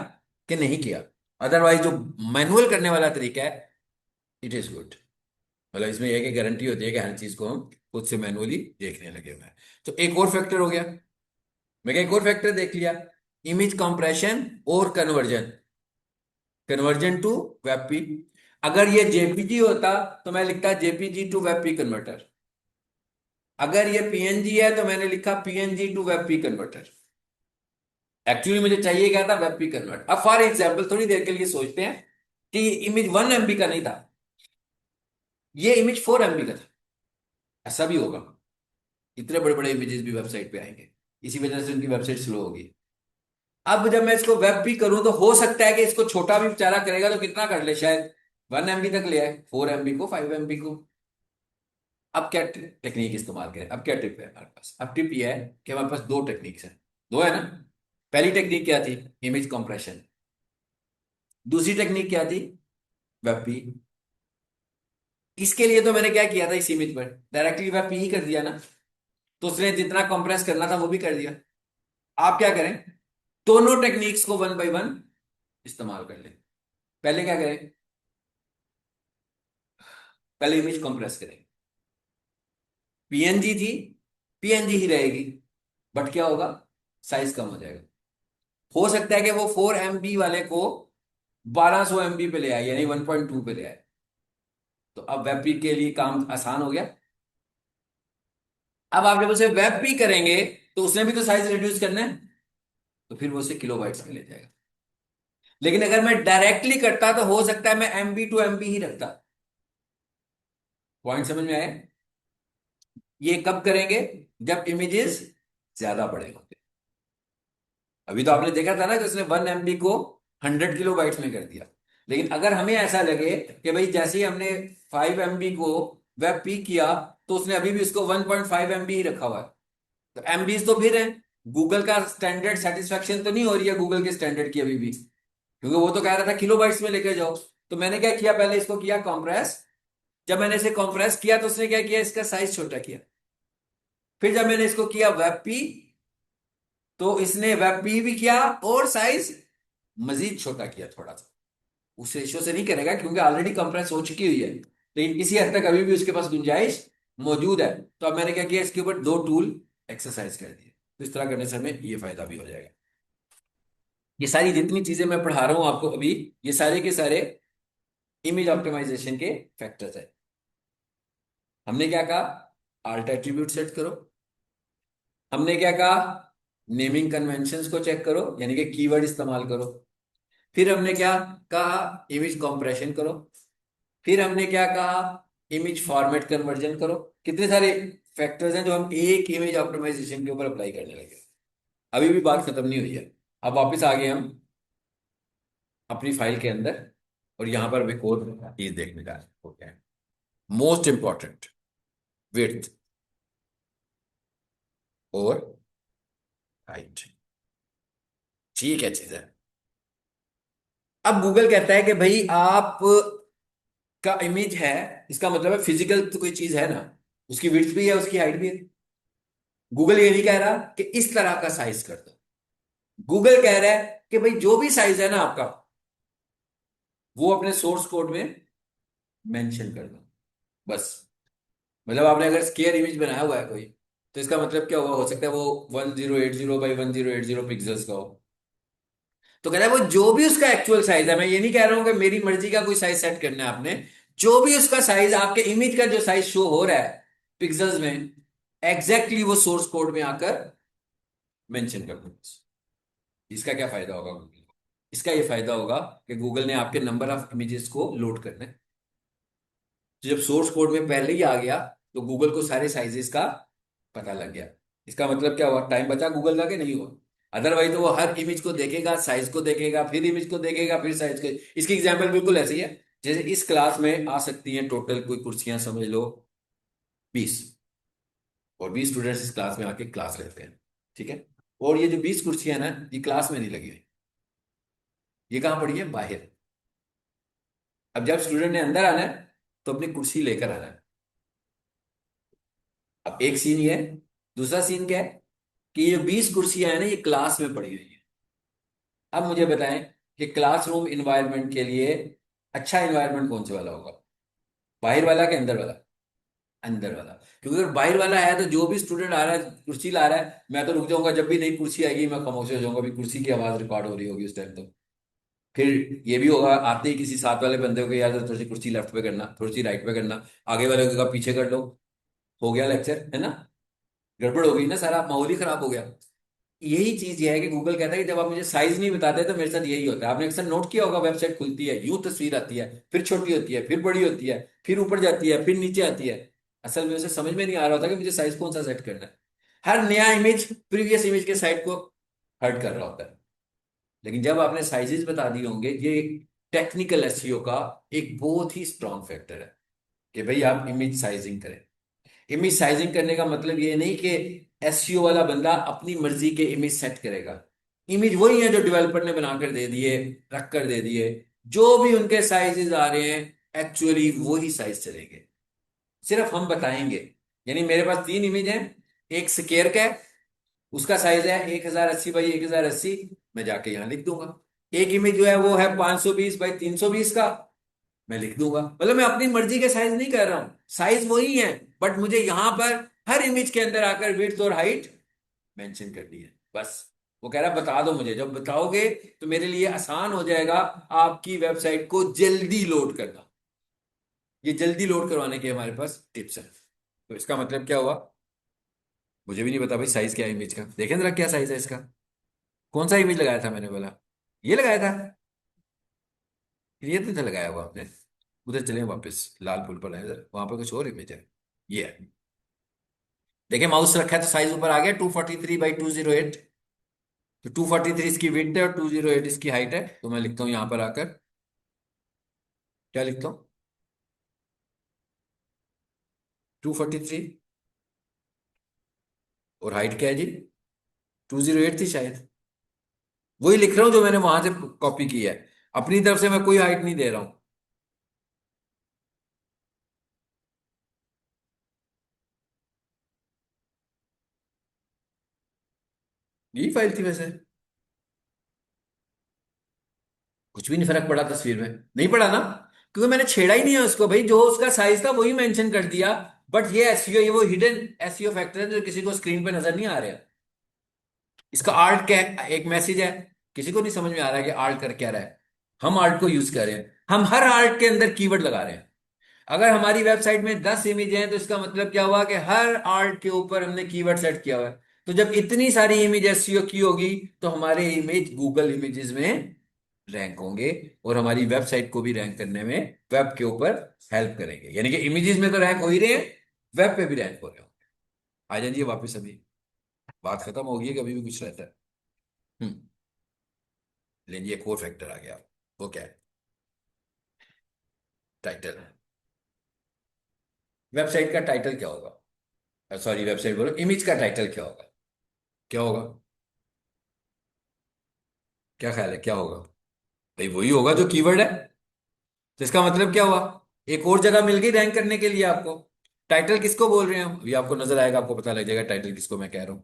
Speaker 1: कि नहीं किया। अदरवाइज जो मैनुअल करने वाला तरीका है, इट इज गुड। मतलब इसमें यह है कि गारंटी होती है कि हर चीज को हम खुद से मैनुअली देखने लगे हुए हैं। तो एक और फैक्टर हो गया, मैं एक और फैक्टर देख लिया, इमेज कंप्रेशन और कन्वर्जन, कन्वर्जन टू वेबपी। अगर ये जेपीजी होता तो मैं लिखता जेपीजी टू वेबपी कन्वर्टर, अगर ये पीएनजी है तो मैंने लिखा PNG to WebP converter. Actually मुझे चाहिए क्या था, वेबपी कन्वर्ट। अब फॉर एग्जाम्पल थोड़ी देर के लिए सोचते हैं कि इमेज 1 MB का नहीं था, ये इमेज 4 MB का था, ऐसा भी होगा। इतने बड़े बड़े इमेजेस भी वेबसाइट पे आएंगे, इसी वजह से उनकी वेबसाइट स्लो होगी। अब जब मैं इसको वेब भी करूं तो हो सकता है कि इसको छोटा भी बेचारा करेगा तो कितना कर ले, शायद 1 MB तक ले आए, 4 MB को, 5 MB को। अब क्या टेक्निक इस्तेमाल करें, अब क्या टिप है हमारे पास, अब टिप ये है कि हमारे पास दो टेक्निक्स हैं, दो है ना। पहली टेक्निक क्या थी, इमेज कंप्रेशन। दूसरी टेक्निक क्या थी, वेब पी। इसके लिए तो मैंने क्या किया था, इस इमेज पर डायरेक्टली वह पी ही कर दिया ना, तो उसने जितना कंप्रेस करना था वो भी कर दिया। आप क्या करें, दोनों टेक्निक्स को वन बाय वन इस्तेमाल कर लें। पहले क्या करें, पहले इमेज कंप्रेस करें। पीएनजी थी, पीएनजी ही रहेगी, बट क्या होगा, साइज कम हो जाएगा। हो सकता है कि वो 4 MB वाले को 1200 MB पे ले आए, यानी 1.2 पे ले आए। तो अब वेब पी के लिए काम आसान हो गया। अब आप जब उसे वेब पी करेंगे तो उसने भी तो साइज रिड्यूस करना है, तो फिर वो उसे किलोबाइट्स में ले जाएगा। लेकिन अगर मैं डायरेक्टली करता तो हो सकता है मैं MB टू MB ही रखता। पॉइंट समझ में आया। ये कब करेंगे, जब इमेजेस ज्यादा बड़े होंगे। अभी तो आपने देखा था ना कि उसने 1 MB को 100 किलोबाइट्स में कर दिया। लेकिन अगर हमें ऐसा लगे कि भाई जैसे ही हमने 5 MB को वेब पी किया, तो उसने अभी भी उसको 1.5 MB ही रखा हुआ है, तो एमबीज तो फिर है। गूगल का स्टैंडर्ड सेटिस्फेक्शन तो नहीं हो रही है गूगल के स्टैंडर्ड की अभी भी, क्योंकि वो तो कह रहा था किलोबाइट्स में लेके जाओ। तो मैंने क्या किया, पहले इसको किया कॉम्प्रेस। जब मैंने इसे कॉम्प्रेस किया तो उसने क्या किया, इसका साइज छोटा किया। फिर जब मैंने इसको किया वेब पी, तो इसने वेब पी भी किया और साइज मजीद छोटा किया थोड़ा सा। उस रेशियो से नहीं करेगा क्योंकि ऑलरेडी कंप्रेस हो चुकी हुई है, लेकिन किसी हद तक अभी भी उसके पास गुंजाइश मौजूद है। तो अब मैंने क्या किया, इसके ऊपर दो टूल एक्सरसाइज कर दिए। तो इस तरह करने से हमें ये फायदा भी हो जाएगा। ये सारी जितनी चीजें मैं पढ़ा रहा हूं आपको अभी, ये सारे के सारे इमेज ऑप्टिमाइजेशन के फैक्टर्स है। हमने क्या कहा, आल्ट एट्रीब्यूट सेट करो। हमने क्या कहा, नेमिंग कन्वेंशंस को चेक करो, यानी कि कीवर्ड इस्तेमाल करो। फिर हमने क्या कहा, इमेज कंप्रेशन करो। फिर हमने क्या कहा, इमेज फॉर्मेट कन्वर्जन करो। कितने सारे फैक्टर्स हैं जो हम एक इमेज ऑप्टिमाइजेशन के ऊपर अप्लाई करने लगे। अभी भी बात खत्म नहीं हुई है। अब वापस आ गए हम अपनी फाइल के अंदर, और यहां पर भी कोड चीज देखने का हो गया है। मोस्ट इंपॉर्टेंट, विड्थ और हाइट, ठीक है चीज है। अब गूगल कहता है कि भाई आप का इमेज है, इसका मतलब है फिजिकल तो कोई चीज है ना, उसकी विड्थ भी है, उसकी हाइट भी है। गूगल ये नहीं कह रहा कि इस तरह का साइज कर दो। गूगल कह रहा है कि भाई जो भी साइज है ना आपका, वो अपने सोर्स कोड में मेंशन कर दो, बस। मतलब आपने अगर स्केयर इमेज बनाया हुआ है कोई, तो इसका मतलब क्या होगा, हो सकता है वो 1080 बाई 1080 पिक्सल्स का हो। तो कहता है वो जो भी उसका एक्चुअल साइज है, मैं ये नहीं कह रहा हूं कि मेरी मर्जी का कोई साइज सेट करना है आपने, जो भी उसका साइज, आपके इमेज का जो साइज शो हो रहा है पिक्सल्स में, एग्जैक्टली वो सोर्स कोड में आकर मेंशन कर दो। इसका क्या फायदा होगा गूगल को? इसका ये फायदा होगा कि गूगल ने आपके नंबर ऑफ इमेजेस को लोड करना है। तो जब सोर्स कोड में पहले ही आ गया, तो गूगल को सारे साइजेस का पता लग गया। इसका मतलब क्या हुआ, टाइम बचा गूगल का कि नहीं हुआ। अदरवाइज तो वो हर इमेज को देखेगा, साइज को देखेगा, फिर इमेज को देखेगा, फिर साइज को। इसकी एग्जांपल बिल्कुल ऐसी है, जैसे इस क्लास में आ सकती हैं टोटल कोई कुर्सियां समझ लो 20, और 20 स्टूडेंट्स इस क्लास में आके क्लास लेते हैं, ठीक है। और ये जो 20 कुर्सियां हैं ना, ये क्लास में नहीं लगी हुई, ये कहाँ पड़ी है, बाहर। अब जब स्टूडेंट ने अंदर आना है, तो अपनी कुर्सी लेकर आना है। अब एक सीन ये है। दूसरा सीन क्या है, कि ये 20 कुर्सियां हैं ना, ये क्लास में पड़ी हुई है। अब मुझे बताएं कि क्लासरूम इन्वायरमेंट के लिए अच्छा इन्वायरमेंट कौन से वाला होगा, बाहर वाला कि अंदर वाला। अंदर वाला। क्योंकि अगर बाहर वाला है तो जो भी स्टूडेंट आ रहा है कुर्सी ला रहा है, मैं तो रुक जाऊंगा, जब भी नई कुर्सी आएगी मैं खामोश हो जाऊंगा, भी कुर्सी की आवाज रिकॉर्ड हो रही होगी उस टाइम तो। फिर ये भी होगा आते ही किसी साथ वाले बंदे को, यार थोड़ी सी कुर्सी लेफ्ट पे करना, थोड़ी सी राइट पे करना, आगे वाले को कहा पीछे कर लो, हो गया लेक्चर, है ना। गड़बड़ हो गई ना, सारा माहौल ही खराब हो गया। यही चीज ये है कि गूगल कहता है कि जब आप मुझे साइज नहीं बताते तो मेरे साथ यही होता है। आपने अक्सर नोट किया होगा, वेबसाइट खुलती है, यूं तस्वीर आती है, फिर छोटी होती है, फिर बड़ी होती है, फिर ऊपर जाती है, फिर नीचे आती है। असल में उसे समझ में नहीं आ रहा होता कि मुझे साइज कौन सा सेट करना है। हर नया इमेज प्रीवियस इमेज के साइज को हर्ट कर रहा होता है। लेकिन जब आपने साइजेस बता दिए होंगे, ये टेक्निकल एसईओ का एक बहुत ही स्ट्रॉन्ग फैक्टर है कि भाई आप इमेज साइजिंग करें। इमेज साइजिंग करने का मतलब ये नहीं कि एसईओ वाला बंदा अपनी मर्जी के इमेज सेट करेगा। इमेज वही है जो डेवलपर ने बनाकर दे दिए, रख कर दे दिए। जो भी उनके साइजेस आ रहे हैं, एक्चुअली वही साइज चलेंगे। सिर्फ हम बताएंगे। यानी मेरे पास तीन इमेज हैं, एक स्केयर का है, उसका साइज है 1080 बाई 1080, मैं जाके यहां लिख दूंगा। एक इमेज जो है वो है 520 बाई 320 का, मैं लिख दूंगा। मतलब मैं अपनी मर्जी के साइज नहीं कर रहा हूं, साइज वही है, बट मुझे यहां पर हर इमेज के अंदर आकर विड्थ और हाइट मेंशन करनी है बस। वो कह रहा है बता दो मुझे, जब बताओगे तो मेरे लिए आसान हो जाएगा आपकी वेबसाइट को जल्दी लोड करना। ये जल्दी लोड करवाने के हमारे पास टिप्स हैं। तो इसका मतलब क्या हुआ, मुझे भी नहीं पता भाई साइज क्या है इमेज का। देखें जरा क्या साइज है इसका। कौन सा इमेज लगाया था मैंने बोला, ये लगाया था, ये तो था लगाया हुआ आपने। उधर चले वापस लाल पुल पर आए, इधर वहां पर कुछ और इमेज है। ये है, देखिए माउस रखा है तो साइज ऊपर आ गया 243 बाई 208। तो 243 इसकी विड्थ है और 208 इसकी हाइट है। तो मैं लिखता हूं यहां पर आकर, क्या लिखता हूँ, 243, और हाइट क्या है जी, 208 थी शायद। वही लिख रहा हूं जो मैंने वहां से कॉपी किया है, अपनी तरफ से मैं कोई हाइट नहीं दे रहा हूं। यही फाइल थी वैसे। कुछ भी नहीं फर्क पड़ा तस्वीर में, नहीं पड़ा ना, क्योंकि मैंने छेड़ा ही नहीं है उसको भाई, जो उसका साइज था वही मेंशन कर दिया। बट ये एसईओ, ये वो हिडन एसईओ फैक्टर है जो किसी को स्क्रीन पे नजर नहीं आ रहा। इसका आर्ट क्या है, एक मैसेज है, किसी को नहीं समझ में आ रहा है कि आर्ट कर क्या रहा है। हम आर्ट को यूज कर रहे हैं, हम हर आर्ट के अंदर कीवर्ड लगा रहे हैं। अगर हमारी वेबसाइट में 10 इमेज हैं तो इसका मतलब क्या हुआ कि हर आर्ट के ऊपर हमने कीवर्ड सेट किया हुआ है। तो जब इतनी सारी इमेज एसईओ की होगी तो हमारे इमेज गूगल इमेजेस में रैंक होंगे, और हमारी वेबसाइट को भी रैंक करने में वेब के ऊपर हेल्प करेंगे। यानी कि इमेजेस में तो रैंक हो ही रहे हैं, वेब पे भी रैंक हो रहे हो। आ जाइए वापस, अभी बात खत्म होगी है, कभी भी कुछ रहता है। हम्म। लेकिन एक और फैक्टर आ गया, वो क्या है, टाइटल। वेबसाइट का टाइटल क्या होगा, सॉरी वेबसाइट बोलो, इमेज का टाइटल क्या होगा, क्या होगा, क्या ख्याल है क्या होगा। भाई वही होगा जो कीवर्ड है। तो इसका मतलब क्या हुआ, एक और जगह मिल गई रैंक करने के लिए आपको। टाइटल किसको बोल रहे हैं हम, अभी आपको नजर आएगा, आपको पता लग जाएगा टाइटल किसको मैं कह रहा हूं।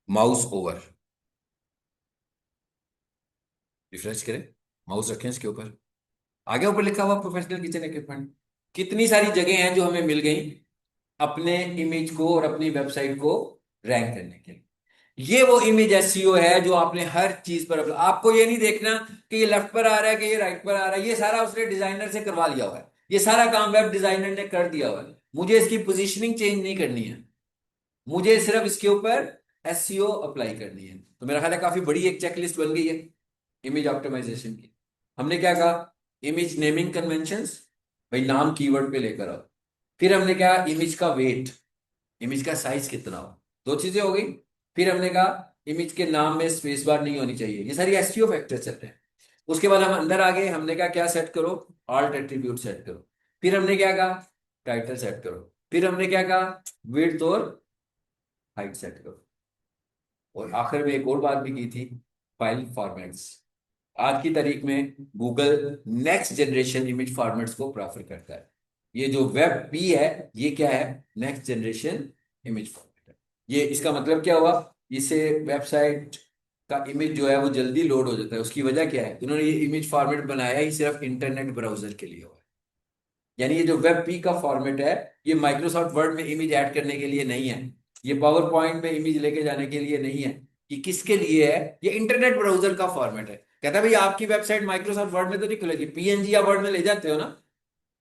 Speaker 1: माउस ओवर, रिफ्रेश करें, माउस रखें इसके ऊपर, आगे ऊपर लिखा हुआ प्रोफेशनल किचन इक्विपमेंट। कितनी सारी जगह हैं जो हमें मिल गई अपने इमेज को और अपनी वेबसाइट को रैंक करने के लिए। ये वो इमेज एसईओ है जो आपने हर चीज पर आपको ये नहीं देखना कि ये लेफ्ट पर आ रहा है कि ये राइट पर आ रहा है, ये सारा उसने डिजाइनर से करवा लिया हुआ है। ये सारा काम वेब डिजाइनर ने कर दिया हुआ है। मुझे इसकी पोजीशनिंग चेंज नहीं करनी है, मुझे सिर्फ इसके ऊपर एसईओ अप्लाई करनी है। तो मेरा ख्याल है काफी बड़ी एक चेकलिस्ट बन गई है इमेज ऑप्टिमाइजेशन की। हमने क्या कहा, इमेज नेमिंग कन्वेंशंस, भाई नाम कीवर्ड पे लेकर आओ। फिर हमने कहा इमेज का वेट, इमेज का साइज कितना हो, दो चीजें हो गई। फिर हमने कहा इमेज के नाम में स्पेस बार नहीं होनी चाहिए। ये सारी एसईओ फैक्टर चल रहे हैं। उसके बाद हम अंदर आ गए, हमने कहा क्या सेट करो, ऑल्ट एट्रीब्यूट सेट करो। फिर हमने क्या कहा, टाइटल सेट करो। फिर हमने क्या कहा, विड्थ और हाइट सेट करो। और आखिर में एक और बात भी की थी, फाइल फॉर्मेट्स। आज की तारीख में Google next generation image formats को प्रेफर करता है। ये जो वेब पी है, ये क्या है, नेक्स्ट जनरेशन इमेज फॉर्मेट है। ये इसका मतलब क्या हुआ, इससे वेबसाइट का इमेज जो है वो जल्दी लोड हो जाता है। उसकी वजह क्या है, इन्होंने ये इमेज फॉर्मेट बनाया ही सिर्फ इंटरनेट ब्राउजर के लिए हुआ है। यानी ये जो वेब पी का फॉर्मेट है, ये माइक्रोसॉफ्ट वर्ड में इमेज ऐड करने के लिए नहीं है, ये पावर पॉइंट में इमेज लेके जाने के लिए नहीं है। ये किसके लिए है, ये इंटरनेट ब्राउजर का फॉर्मेट है। कहता है भाई आपकी वेबसाइट माइक्रोसॉफ्ट वर्ड में तो नहीं खुलेगी, पीएनजी आप वर्ड में ले जाते हो ना,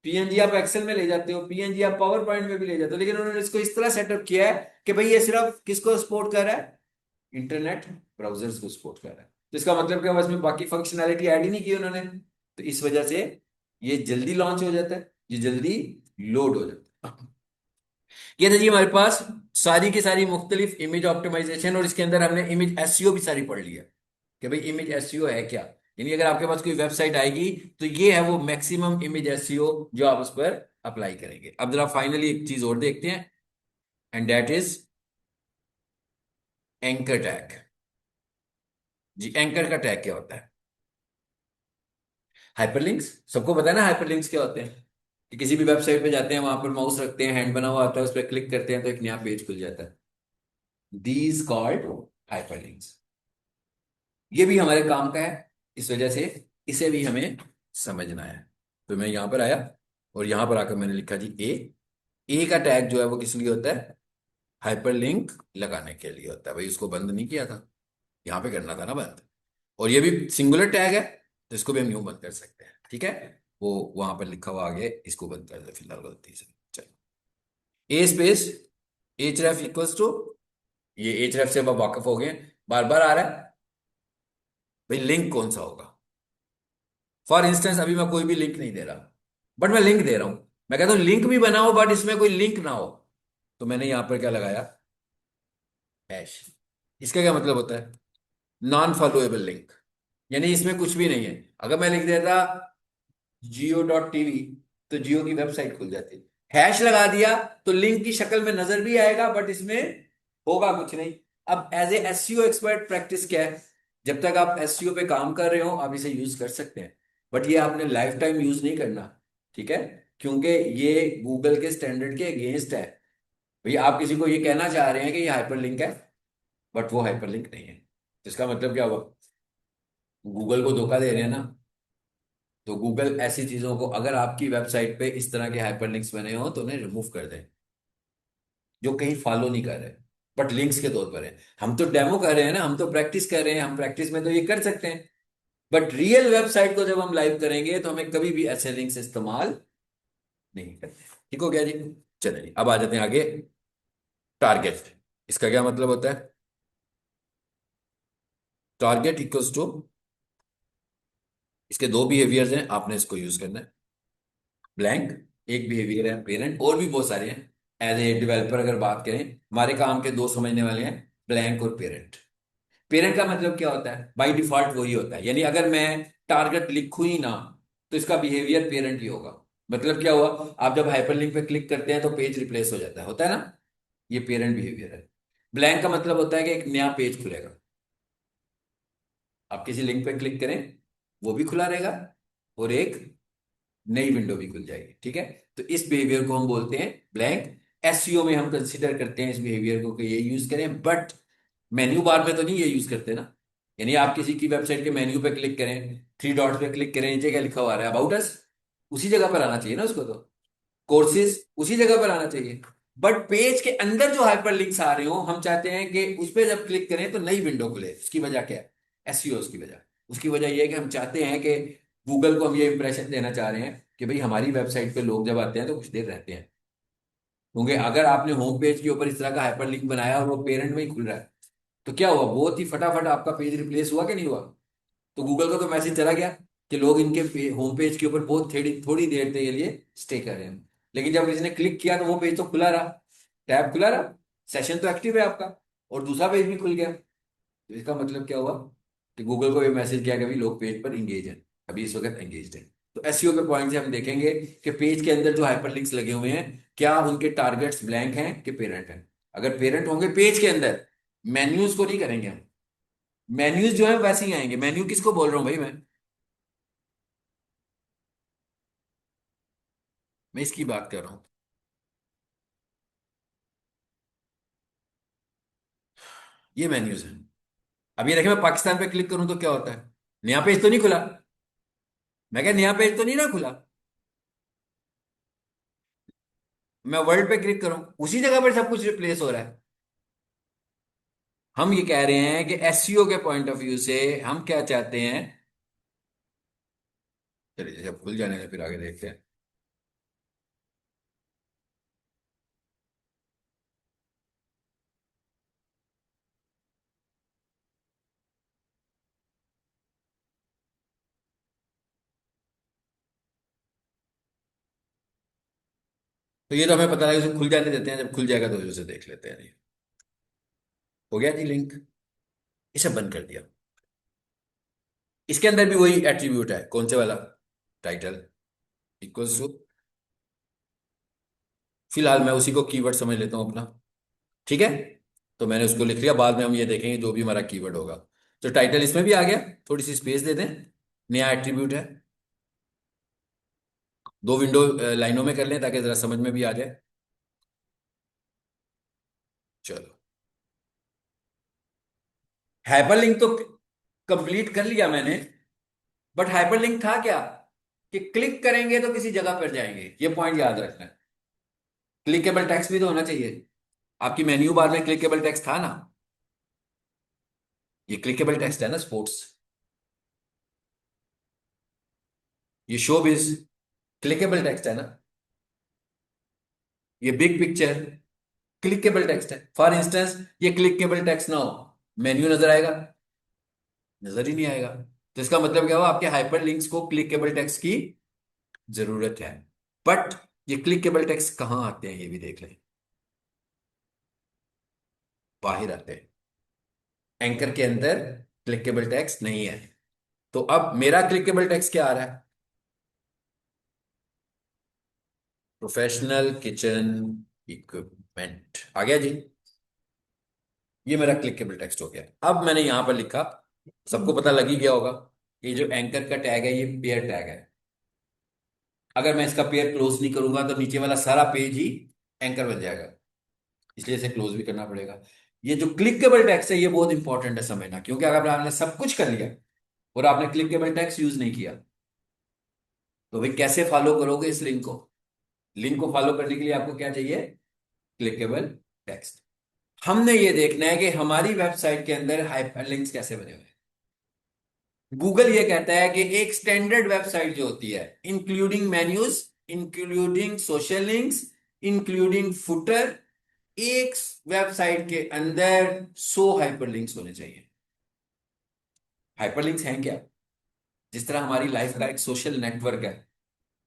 Speaker 1: पीएनजी आप एक्सेल में ले जाते हो, पीएनजी आप पावर पॉइंट में भी ले जाते हो, लेकिन उन्होंने इसको इस तरह सेटअप किया है कि भाई ये सिर्फ किसको सपोर्ट कर रहा है, इंटरनेट ब्राउजर्स को सपोर्ट कर रहा है। तो इसका मतलब क्या हुआ, इसमें बाकी फंक्शनैलिटी ऐड ही नहीं की उन्होंने। तो इस वजह से ये जल्दी लॉन्च हो जाता है, ये जल्दी लोड हो जाता है। ये था जी हमारे पास सारी की सारी मुख्तलिफ इमेज ऑप्टिमाइजेशन, और इसके अंदर हमने इमेज एसईओ भी सारी पढ़ लिया कि भाई इमेज एसईओ है क्या। यानी अगर आपके पास कोई वेबसाइट आएगी तो ये है वो मैक्सिमम इमेज एसईओ जो आप उस पर अप्लाई करेंगे। अब जरा फाइनली एक चीज और देखते हैं, and that is anchor tag. जी एंकर का टैग क्या होता है, हाइपरलिंक्स सबको पता है ना, हाइपरलिंक्स क्या होते हैं। कि किसी भी वेबसाइट पे जाते हैं, वहां पर माउस रखते हैं, हैंड बना हुआ आता है, उस पर क्लिक करते हैं तो एक नया पेज खुल जाता है। These called hyperlinks. ये भी हमारे काम का है, इस वजह से इसे भी हमें समझना है। तो मैं यहां पर आया और यहां पर आकर मैंने लिखा जी ए का टैग जो है वो किस लिए होता है? हाइपरलिंक लगाने के लिए होता है। भाई उसको बंद नहीं किया था, यहां पे करना था ना बंद। और ये भी सिंगुलर टैग है, तो इसको भी हम यूं बंद कर सकते हैं, ठीक है। वो वहां पर लिखा हुआ आगे, इसको बंद कर दे फिलहाल गलती से। चलो, a space href equals to, ये एच रेफ से अब आप वाकिफ हो गए, बार बार आ रहा है। भाई लिंक कौन सा होगा? फॉर इंस्टेंस अभी मैं कोई भी लिंक नहीं दे रहा, बट मैं लिंक दे रहा हूं। मैं कहता हूं लिंक भी बनाओ बट इसमें कोई लिंक ना हो, तो मैंने यहां पर क्या लगाया? हैश। इसका क्या मतलब होता है? नॉन फॉलोएबल लिंक, यानी इसमें कुछ भी नहीं है। अगर मैं लिख देता jiyo.tv, तो जियो की वेबसाइट खुल जाती। हैश लगा दिया तो लिंक की शक्ल में नजर भी आएगा बट इसमें होगा कुछ नहीं। अब as a SEO expert practice क्या है? जब तक आप एसईओ पे काम कर रहे हो आप इसे यूज कर सकते हैं, बट ये आपने लाइफ टाइम यूज नहीं करना, ठीक है। क्योंकि ये गूगल के स्टैंडर्ड के अगेंस्ट है। भैया आप किसी को ये कहना चाह रहे हैं कि ये हाइपरलिंक है, बट वो हाइपरलिंक नहीं है, तो इसका मतलब क्या हुआ? गूगल को धोखा दे रहे हैं ना। तो गूगल ऐसी चीजों को, अगर आपकी वेबसाइट पे इस तरह के हाइपरलिंक्स बने हो तो उन्हें रिमूव कर दें, जो कहीं फॉलो नहीं कर रहे बट लिंक्स के तौर पर है। हम तो डेमो कर रहे हैं ना, हम तो प्रैक्टिस कर रहे हैं, हम प्रैक्टिस में तो ये कर सकते हैं, बट रियल वेबसाइट को जब हम लाइव करेंगे तो हमें कभी भी ऐसे लिंक्स इस्तेमाल नहीं करते। ठीक हो गया जी। चलिए अब आ जाते हैं आगे। टारगेट, इसका क्या मतलब होता है? टारगेट इक्वल्स टू, इसके दो बिहेवियर्स हैं, आपने इसको यूज करना है। ब्लैंक एक बिहेवियर है, पेरेंट और भी बहुत सारे हैं। एज ए डेवलपर अगर बात करें, हमारे काम के दो समझने वाले हैं, ब्लैंक और पेरेंट। पेरेंट का मतलब क्या होता है? बाय डिफॉल्ट वही होता है, यानी अगर मैं टारगेट लिखूं ही ना तो इसका बिहेवियर पेरेंट ही होगा। मतलब क्या हुआ? आप जब हाइपरलिंक पे क्लिक करते हैं तो पेज रिप्लेस हो जाता है, होता है ना। ये पेरेंट बिहेवियर है। ब्लैंक का मतलब होता है कि एक नया पेज खुलेगा, आप किसी लिंक पे क्लिक करें वो भी खुला रहेगा और एक नई विंडो भी खुल जाएगी, ठीक है। तो इस बिहेवियर को हम बोलते हैं ब्लैंक। एसईओ में हम कंसीडर करते हैं इस बिहेवियर को कि ये यूज करें, बट मेन्यू बार में तो नहीं ये यूज करते ना। यानी आप किसी की वेबसाइट के मेन्यू पे क्लिक करें, थ्री डॉट्स पे क्लिक करें, नीचे क्या लिखा हुआ आ रहा है? About us. उसी जगह पर आना चाहिए ना उसको तो। कोर्सेज उसी जगह पर आना चाहिए। बट पेज के अंदर जो हाइपर लिंक्स आ रहे हो, हम चाहते हैं कि उस पर जब क्लिक करें तो नई विंडो खुले। उसकी वजह क्या है? एसईओ। उसकी वजह यह है कि हम चाहते हैं कि गूगल को हम ये इंप्रेशन देना चाह रहे हैं कि भाई हमारी वेबसाइट पे लोग जब आते हैं तो कुछ देर रहते हैं। क्योंकि अगर आपने होम पेज के ऊपर इस तरह का हाइपर लिंक बनाया और वो पेरेंट में ही खुल रहा है, तो क्या हुआ? बहुत ही फटाफट आपका पेज रिप्लेस हुआ कि नहीं हुआ? तो गूगल को तो मैसेज चला गया कि लोग इनके होम पेज के ऊपर बहुत थोड़ी थोड़ी देर के लिए स्टे कर रहे हैं। लेकिन जब किसी ने क्लिक किया तो वो पेज तो खुला रहा, टैब खुला रहा, सेशन तो एक्टिव है आपका, और दूसरा पेज भी खुल गया। तो इसका मतलब क्या हुआ? कि गूगल को ये मैसेज किया कि अभी लोग पेज पर इंगेज हैं, अभी इस वक्त एंगेज है। तो एसईओ के पॉइंट से हम देखेंगे कि पेज के अंदर जो हाइपरलिंक्स लगे हुए हैं, क्या उनके टारगेट्स ब्लैंक हैं कि पेरेंट हैं। अगर पेरेंट होंगे पेज के अंदर, मेन्यूज को नहीं करेंगे हम। मेन्यूज जो है वैसे ही आएंगे। मेन्यू किसको बोल रहा हूं भाई? मैं इसकी बात कर रहा हूं। ये मेन्यूज हैं। अब ये देखें, मैं पाकिस्तान पे क्लिक करूं तो क्या होता है? नया पेज तो नहीं खुला। मैं क्या, नया पेज तो नहीं ना खुला। मैं वर्ल्ड पे क्लिक करूं, उसी जगह पर सब कुछ रिप्लेस हो रहा है। हम ये कह रहे हैं कि एसईओ के पॉइंट ऑफ व्यू से हम क्या चाहते हैं। चलिए जब खुल जाने से फिर आगे देखते हैं। तो ये तो हमें पता है, उसे खुल जाने देते हैं, जब खुल जाएगा तो उसे देख लेते हैं। ये हो गया जी लिंक, इसे बंद कर दिया। इसके अंदर भी वही एट्रीब्यूट है, कौन से वाला? टाइटल इक्वल्स टू, फिलहाल मैं उसी को कीवर्ड समझ लेता हूं अपना, ठीक है। तो मैंने उसको लिख लिया, बाद में हम ये देखेंगे जो भी हमारा कीवर्ड होगा। तो टाइटल इसमें भी आ गया, थोड़ी सी स्पेस दे दें, नया एट्रीब्यूट है। दो विंडो लाइनों में कर लें ताकि जरा समझ में भी आ जाए। चलो, हाइपरलिंक तो कंप्लीट कर लिया मैंने, बट हाइपरलिंक था क्या कि क्लिक करेंगे तो किसी जगह पर जाएंगे, ये पॉइंट याद रखना है। क्लिकेबल टेक्स्ट भी तो होना चाहिए। आपकी मेन्यू बार में क्लिकेबल टेक्स्ट था ना? ये क्लिकेबल टेक्स्ट है ना, स्पोर्ट्स। ये शोबिज क्लिकेबल टेक्स्ट है ना? ये बिग पिक्चर क्लिकेबल टेक्स्ट है। फॉर इंस्टेंस ये क्लिकेबल टेक्स्ट ना हो, मेन्यू नजर आएगा? नजर ही नहीं आएगा। तो इसका मतलब क्या हुआ, आपके हाइपर लिंक्स को क्लिकेबल टेक्स्ट की जरूरत है। बट ये क्लिकेबल टेक्स्ट कहाँ आते हैं ये भी देख लें। बाहर आते हैं, एंकर के अंदर क्लिकेबल टेक्स्ट नहीं है। तो अब मेरा क्लिकेबल टेक्स्ट क्या आ रहा है? प्रोफेशनल किचन इक्विपमेंट आ गया जी। ये मेरा क्लिकेबल टेक्स्ट हो गया। अब मैंने यहां पर लिखा, सबको पता लग ही गया होगा, ये जो एंकर का टैग है ये पेयर टैग है। अगर मैं इसका पेयर क्लोज नहीं करूंगा तो नीचे वाला सारा पेज ही एंकर बन जाएगा, इसलिए इसे क्लोज भी करना पड़ेगा। ये जो क्लिकेबल टेक्स्ट है ये बहुत इंपॉर्टेंट है समझना, क्योंकि अगर आपने सब कुछ कर लिया और आपने क्लिकेबल टेक्स्ट यूज नहीं किया तो भाई कैसे फॉलो करोगे इस लिंक को? लिंक को फॉलो करने के लिए आपको क्या चाहिए? Clickable text. हमने ये देखना है कि हमारी वेबसाइट के अंदर हाइपरलिंक्स कैसे बने हुए हैं। गूगल ये कहता है कि एक स्टैंडर्ड वेबसाइट जो होती है, including menus, including social links, including footer, एक वेबसाइट के अंदर 100 हाइपरलिंक्स होने चाहिए। हाइपरलिंक्स हैं क्या? जिस तरह हमारी लाइफ का एक सोशल नेटवर्क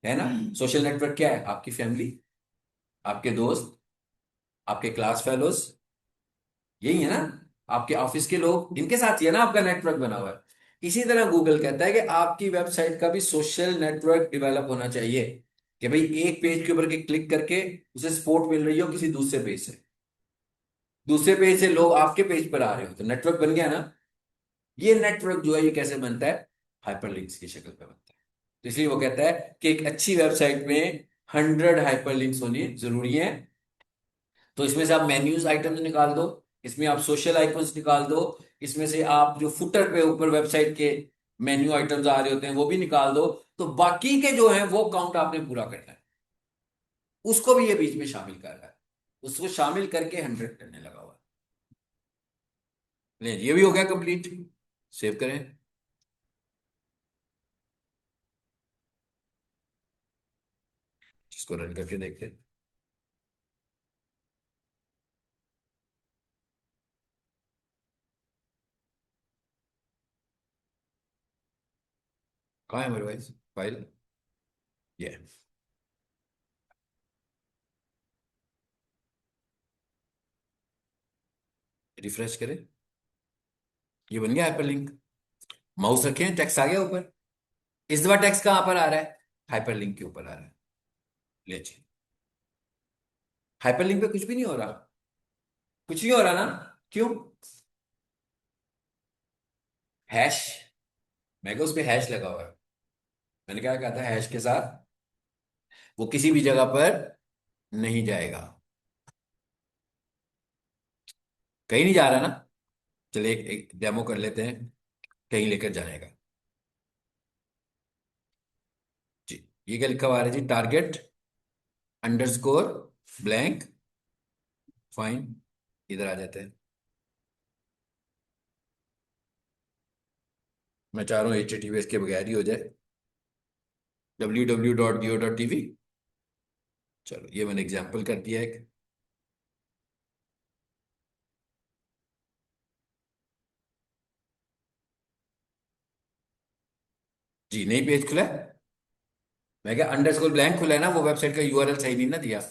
Speaker 1: है ना? सोशल नेटवर्क क्या है? आपकी फैमिली, आपके दोस्त, आपके क्लास फेलोज, यही है ना? आपके ऑफिस के लोग, इनके साथ ही है ना आपका नेटवर्क बना हुआ है। इसी तरह गूगल कहता है कि आपकी वेबसाइट का भी सोशल नेटवर्क डेवलप होना चाहिए, कि भाई एक पेज के ऊपर के क्लिक करके उसे सपोर्ट मिल रही हो किसी दूसरे पेज से, दूसरे पेज से लोग आपके पेज पर आ रहे हो, तो नेटवर्क बन गया ना। ये नेटवर्क जो है ये कैसे बनता है? हाइपरलिंक्स की शक्ल पे बनता है। तो इसलिए वो कहता है कि एक अच्छी वेबसाइट में 100 हाइपरलिंक्स होने जरूरी है। तो इसमें से आप मेन्यूज आइटम्स निकाल दो, इसमें आप सोशल आइकन्स निकाल दो, इसमें से आप जो फुटर पे ऊपर वेबसाइट के मेन्यू आइटम्स आ रहे होते हैं वो भी निकाल दो। तो बाकी के जो है वो काउंट आपने पूरा करना है। उसको भी ये बीच में शामिल कर रहा है, उसको शामिल करके 100 करने लगा हुआ है। ये भी हो गया कंप्लीट। सेव करें, इसको रन करके देखते हैं। कहाँ है मेरे भाई फाइल? ये रिफ्रेश करें, ये बन गया हाइपरलिंक। माउस रखें, टेक्स्ट आ गया ऊपर। इस दफा टेक्स्ट कहां पर आ रहा है? हाइपरलिंक के ऊपर आ रहा है। ले जी, हाइपरलिंक पे कुछ भी नहीं हो रहा। कुछ नहीं हो रहा ना? क्यों? हैश, मैं उस पे हैश लगा हुआ है। मैंने क्या कहा था, हैश के साथ वो किसी भी जगह पर नहीं जाएगा। कहीं नहीं जा रहा ना? चलिए एक डेमो कर लेते हैं कहीं लेकर जाने का। जी, ये क्या लिखा हुआ है जी? Target underscore blank fine. इधर आ जाते हैं। मैं चाह रहा हूँ HTTPS के बगैर ही हो जाए। www.geo.tv। चलो, ये मैंने एग्जाम्पल कर दिया एक। जी, नई पेज खुला है। मैं क्या, अंडरस्कोर ब्लैंक खुला है ना, वो वेबसाइट का URL सही नहीं ना दिया।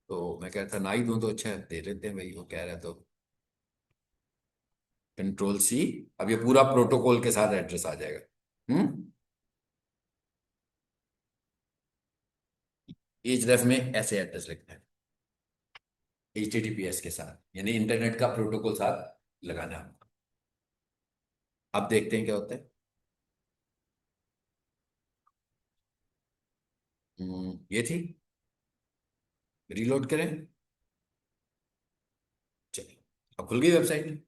Speaker 1: तो मैं कहता ना ही दूं तो अच्छा है, दे देते हैं भाई, वो कह रहा है तो। Control C। अब ये पूरा प्रोटोकॉल के साथ एड्रेस आ जाएगा। हम्म। एच में ऐसे एड्रेस लिखना है, HTTPS के साथ, यानी इंटरनेट का प्रोटोकॉल साथ लगाना है आपको। अब देखते हैं क्या होता है। ये थी। रीलोड करें। चलिए, अब खुल गई वेबसाइट।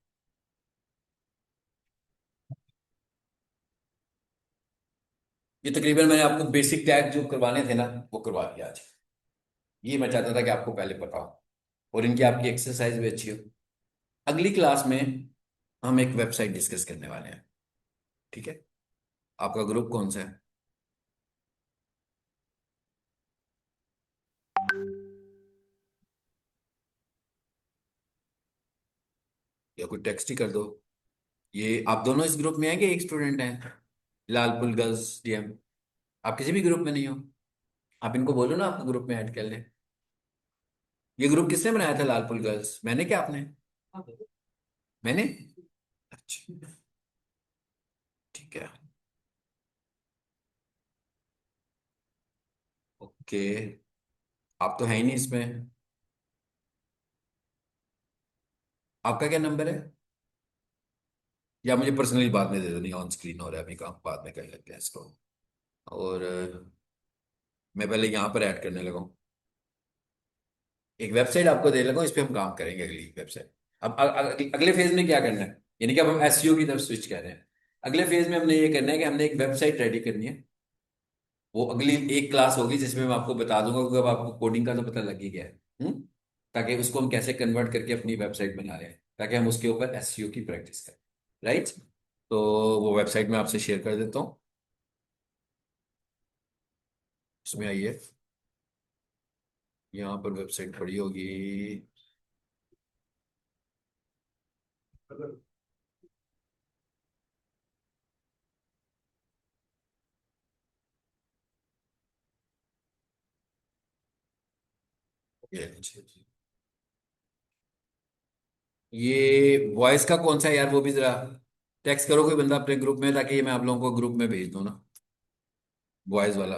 Speaker 1: ये तकरीबन मैंने आपको बेसिक टैग जो करवाने थे ना, वो करवा दिया आज। ये मैं चाहता था कि आपको पहले पता हो और इनकी आपकी एक्सरसाइज भी अच्छी हो। अगली क्लास में हम एक वेबसाइट डिस्कस करने वाले हैं। ठीक है। आपका ग्रुप कौन सा है? या कोई टेक्स्ट ही कर दो। ये आप दोनों इस ग्रुप में हैं कि एक स्टूडेंट हैं? Lalpur girls DM. आप किसी भी ग्रुप में नहीं हो? आप इनको बोलो ना आपको ग्रुप में ऐड कर लें। ये ग्रुप किसने बनाया था, लालपुर गर्ल्स? मैंने क्या आपने? मैंने। अच्छा। ठीक है। ओके। आप तो है ही नहीं इसमें। आपका क्या नंबर है? या मुझे पर्सनली बाद में दे दो, नहीं ऑन स्क्रीन हो रहा है अभी, काम बाद में कर लेते हैं इसको। और मैं पहले यहाँ पर ऐड करने लगा हूँ। एक वेबसाइट आपको दे लगा हूँ, इस पे हम काम करेंगे, अगली वेबसाइट। अब अगले फेज में क्या करना है, यानी कि अब हम एसईओ की तरफ स्विच कर रहे हैं। अगले फेज में हमने ये करना है कि हमने एक वेबसाइट रेडी करनी है। वो अगली एक क्लास होगी जिसमें मैं आपको बता दूंगा, क्योंकि अब आपको कोडिंग का तो पता लग ही गया है। ताकि उसको हम कैसे कन्वर्ट करके अपनी वेबसाइट बना रहे हैं, ताकि हम उसके ऊपर एसईओ की प्रैक्टिस करें। राइट। तो वो वेबसाइट मैं आपसे शेयर कर देता हूँ। इसमें आइए। यहाँ पर वेबसाइट पड़ी होगी। ये लीजिए। ये वॉइस का कौन सा है यार, वो भी जरा टेक्स्ट करो कोई बंदा अपने ग्रुप में, ताकि ये मैं आप लोगों को ग्रुप में भेज दूँ ना। वॉइस वाला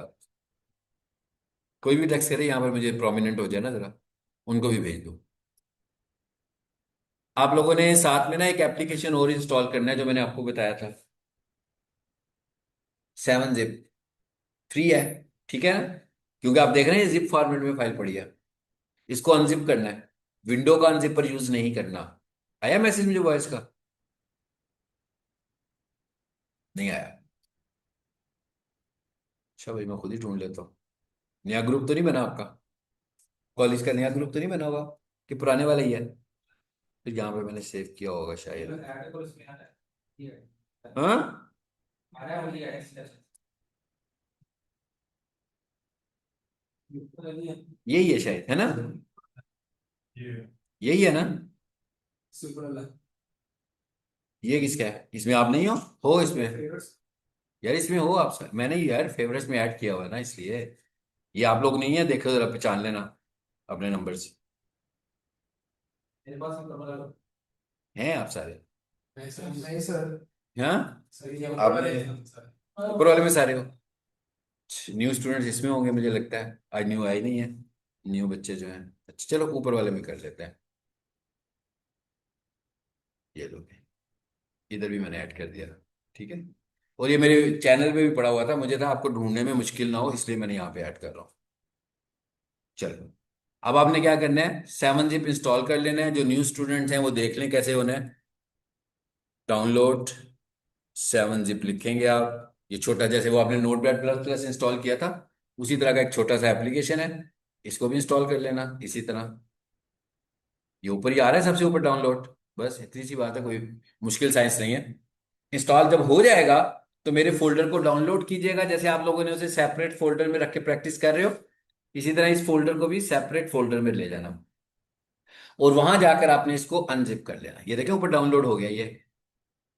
Speaker 1: कोई भी टेक्स्ट करे यहाँ पर, मुझे प्रोमिनेंट हो जाए ना जरा। उनको भी भेज दो। आप लोगों ने साथ में ना एक एप्लीकेशन और इंस्टॉल करना है, जो मैंने आपको बताया था। 7 जिप। फ्री है। ठीक है ना? क्योंकि आप देख रहे हैं जिप फॉर्मेट में फाइल पड़ी है। इसको अनजिप करना है। विंडो का अनजिपर यूज नहीं करना। आया मैसेज मुझे वॉइस का? नहीं आया? अच्छा भाई, मैं खुद ही ढूंढ लेता हूँ। नया ग्रुप तो नहीं बना आपका? कॉलेज का नया ग्रुप तो नहीं बना होगा? कि पुराने वाला ही है? तो यहाँ पे मैंने सेव किया होगा शायद। हाँ। यही है शायद, है ना? यही है ना? ये किसका है, इसमें आप नहीं हो इसमें? यार इसमें हो आप सर, मैंने ही यार फेवरेट्स में ऐड किया हुआ है ना, इसलिए। ये आप लोग नहीं है, देखो जरा पहचान लेना अपने नंबर से। हैं आप सारे? हाँ। आप ऊपर वाले में सारे हो? न्यू स्टूडेंट्स इसमें होंगे मुझे लगता है, आज न्यू आए नहीं है। न्यू बच्चे जो हैं। अच्छा चलो, ऊपर वाले में कर लेते हैं। ये लोग इधर भी मैंने ऐड कर दिया। ठीक है। और ये मेरे चैनल पे भी पड़ा हुआ था, मुझे था आपको ढूंढने में मुश्किल ना हो, इसलिए मैंने यहाँ पे ऐड कर रहा हूँ। चलो। अब आपने क्या करना है, 7 जिप इंस्टॉल कर लेना है। जो न्यू स्टूडेंट्स हैं वो देख लें कैसे होना है। डाउनलोड 7 जिप लिखेंगे आप। ये छोटा, जैसे वो आपने नोटपैड प्लस प्लस इंस्टॉल किया था, उसी तरह का एक छोटा सा एप्लीकेशन है। इसको भी इंस्टॉल कर लेना इसी तरह। ये ऊपर ही आ रहा है सबसे ऊपर, डाउनलोड। बस इतनी सी बात है, कोई मुश्किल साइंस नहीं है। इंस्टॉल जब हो जाएगा तो मेरे फोल्डर को डाउनलोड कीजिएगा, जैसे आप लोगों ने उसे सेपरेट फोल्डर में रख के प्रैक्टिस कर रहे हो। इसी तरह इस फोल्डर को भी सेपरेट फोल्डर में ले जाना। और वहां जाकर आपने इसको अनजिप कर लेना। ये देखिए ऊपर डाउनलोड हो गया ये।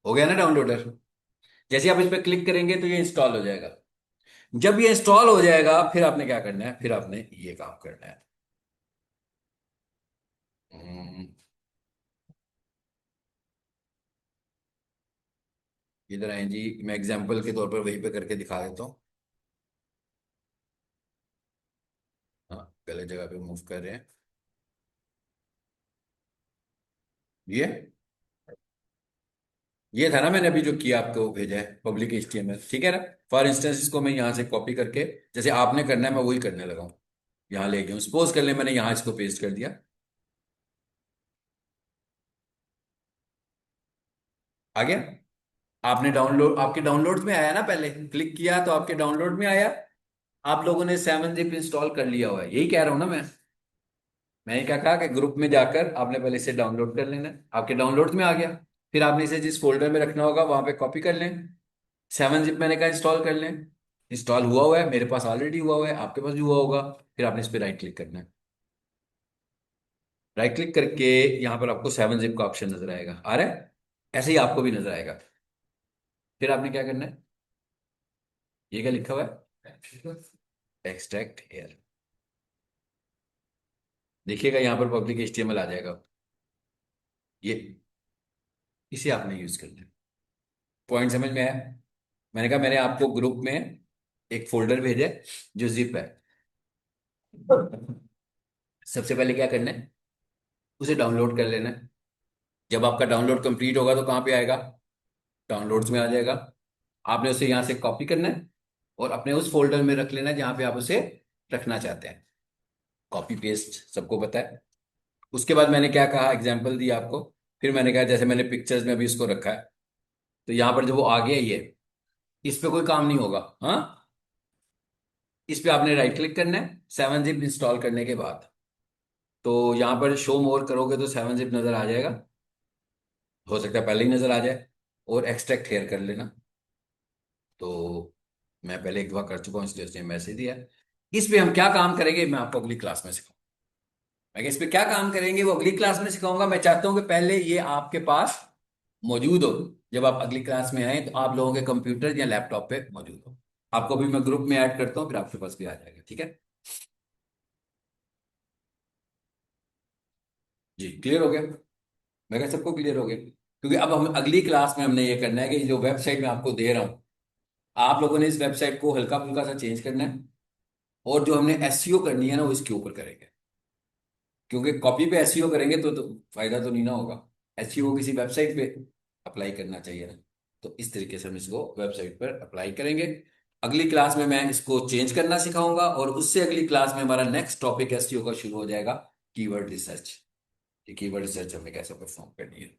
Speaker 1: हो गया ना डाउनलोडर? जैसे आप इस पर क्लिक करेंगे तो ये इंस्टॉल हो जाएगा। जब ये इंस्टॉल हो जाएगा फिर आपने क्या करना है, फिर आपने ये काम करना है। हम्म, इधर आए जी, मैं एग्जांपल के तौर पर वहीं पे करके दिखा देता हूँ। हाँ, गलत जगह पे मूव कर रहे हैं। ये ये था ना मैंने अभी जो किया आपको भेजा है पब्लिक HTML, ठीक है ना। फॉर इंस्टेंस इसको मैं यहाँ से कॉपी करके, जैसे आपने करना है मैं वही करने लगा हूँ, यहाँ ले गया हूँ। सपोज कर ले मैंने यहाँ इसको पेस्ट कर दिया, आ गया। आपने डाउनलोड, आपके डाउनलोड्स में आया ना, पहले क्लिक किया तो आपके डाउनलोड में आया। आप लोगों ने 7-zip इंस्टॉल कर लिया हुआ है, यही कह रहा हूँ ना मैं। मैंने क्या कहा कि ग्रुप में जाकर आपने पहले इसे डाउनलोड कर लेना है, आपके डाउनलोड में आ गया। फिर आपने इसे जिस फोल्डर में रखना होगा वहां पे कॉपी कर लें। 7-zip मैंने कहा इंस्टॉल कर लें। इंस्टॉल हुआ हुआ है, मेरे पास ऑलरेडी हुआ हुआ है, आपके पास भी हुआ होगा। फिर आपने इस पर राइट क्लिक करना है। राइट क्लिक करके यहाँ पर आपको 7-zip का ऑप्शन नजर आएगा, आ रहा है। ऐसे ही आपको भी नजर आएगा। फिर आपने क्या करना है, ये क्या लिखा हुआ है, एक्सट्रैक्ट हेयर। देखिएगा यहाँ पर पब्लिक HTML आ जाएगा। ये, इसे आपने यूज करना है। पॉइंट समझ में आया। मैंने कहा मैंने आपको ग्रुप में एक फोल्डर भेजा है जो जिप है। सबसे पहले क्या करना है, उसे डाउनलोड कर लेना है। जब आपका डाउनलोड कंप्लीट होगा तो कहाँ पे आएगा, डाउनलोड्स में आ जाएगा। आपने उसे यहाँ से कॉपी करना है और अपने उस फोल्डर में रख लेना है जहाँ पे आप उसे रखना चाहते हैं। कॉपी पेस्ट सबको पता है। उसके बाद मैंने क्या कहा, एग्जाम्पल दिया आपको। फिर मैंने कहा जैसे मैंने पिक्चर्स में अभी इसको रखा है, तो यहाँ पर जो वो आ गया ये, इस पे कोई काम नहीं होगा। हाँ, इस पे आपने राइट क्लिक करना है 7-zip इंस्टॉल करने के बाद। तो यहाँ पर शो मोर करोगे तो 7-zip नजर आ जाएगा। हो सकता है पहले ही नजर आ जाए। और एक्सट्रैक्ट हेयर कर लेना। तो मैं पहले एक दफा कर चुका हूँ इसलिए उसने मैसेज दिया है। इस पे हम क्या काम करेंगे मैं आपको अगली क्लास में सिखाऊंगा। मैं इस पे क्या काम करेंगे वो अगली क्लास में सिखाऊंगा। मैं चाहता हूँ कि पहले ये आपके पास मौजूद हो। जब आप अगली क्लास में आए तो आप लोगों के कंप्यूटर या लैपटॉप पे मौजूद हो। आपको भी मैं ग्रुप में ऐड करता हूँ, फिर आपके पास भी आ जाएगा, ठीक है। जी क्लियर हो गया। मैं कहा सबको क्लियर हो गया, क्योंकि अब हम अगली क्लास में हमने ये करना है कि जो वेबसाइट मैं आपको दे रहा हूँ, आप लोगों ने इस वेबसाइट को हल्का फुल्का सा चेंज करना है। और जो हमने SEO करनी है ना वो इसके ऊपर करेंगे। क्योंकि कॉपी पे SEO करेंगे तो फायदा तो नहीं ना होगा। SEO किसी वेबसाइट पे अप्लाई करना चाहिए ना। तो इस तरीके से हम इसको वेबसाइट पर अप्लाई करेंगे। अगली क्लास में मैं इसको चेंज करना सिखाऊंगा और उससे अगली क्लास में हमारा नेक्स्ट टॉपिक SEO का शुरू हो जाएगा, कीवर्ड रिसर्च। कि कीवर्ड रिसर्च हमें कैसे परफॉर्म करनी है।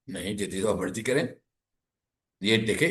Speaker 1: नहीं जितनी तो आप मर्जी करें। ये देखे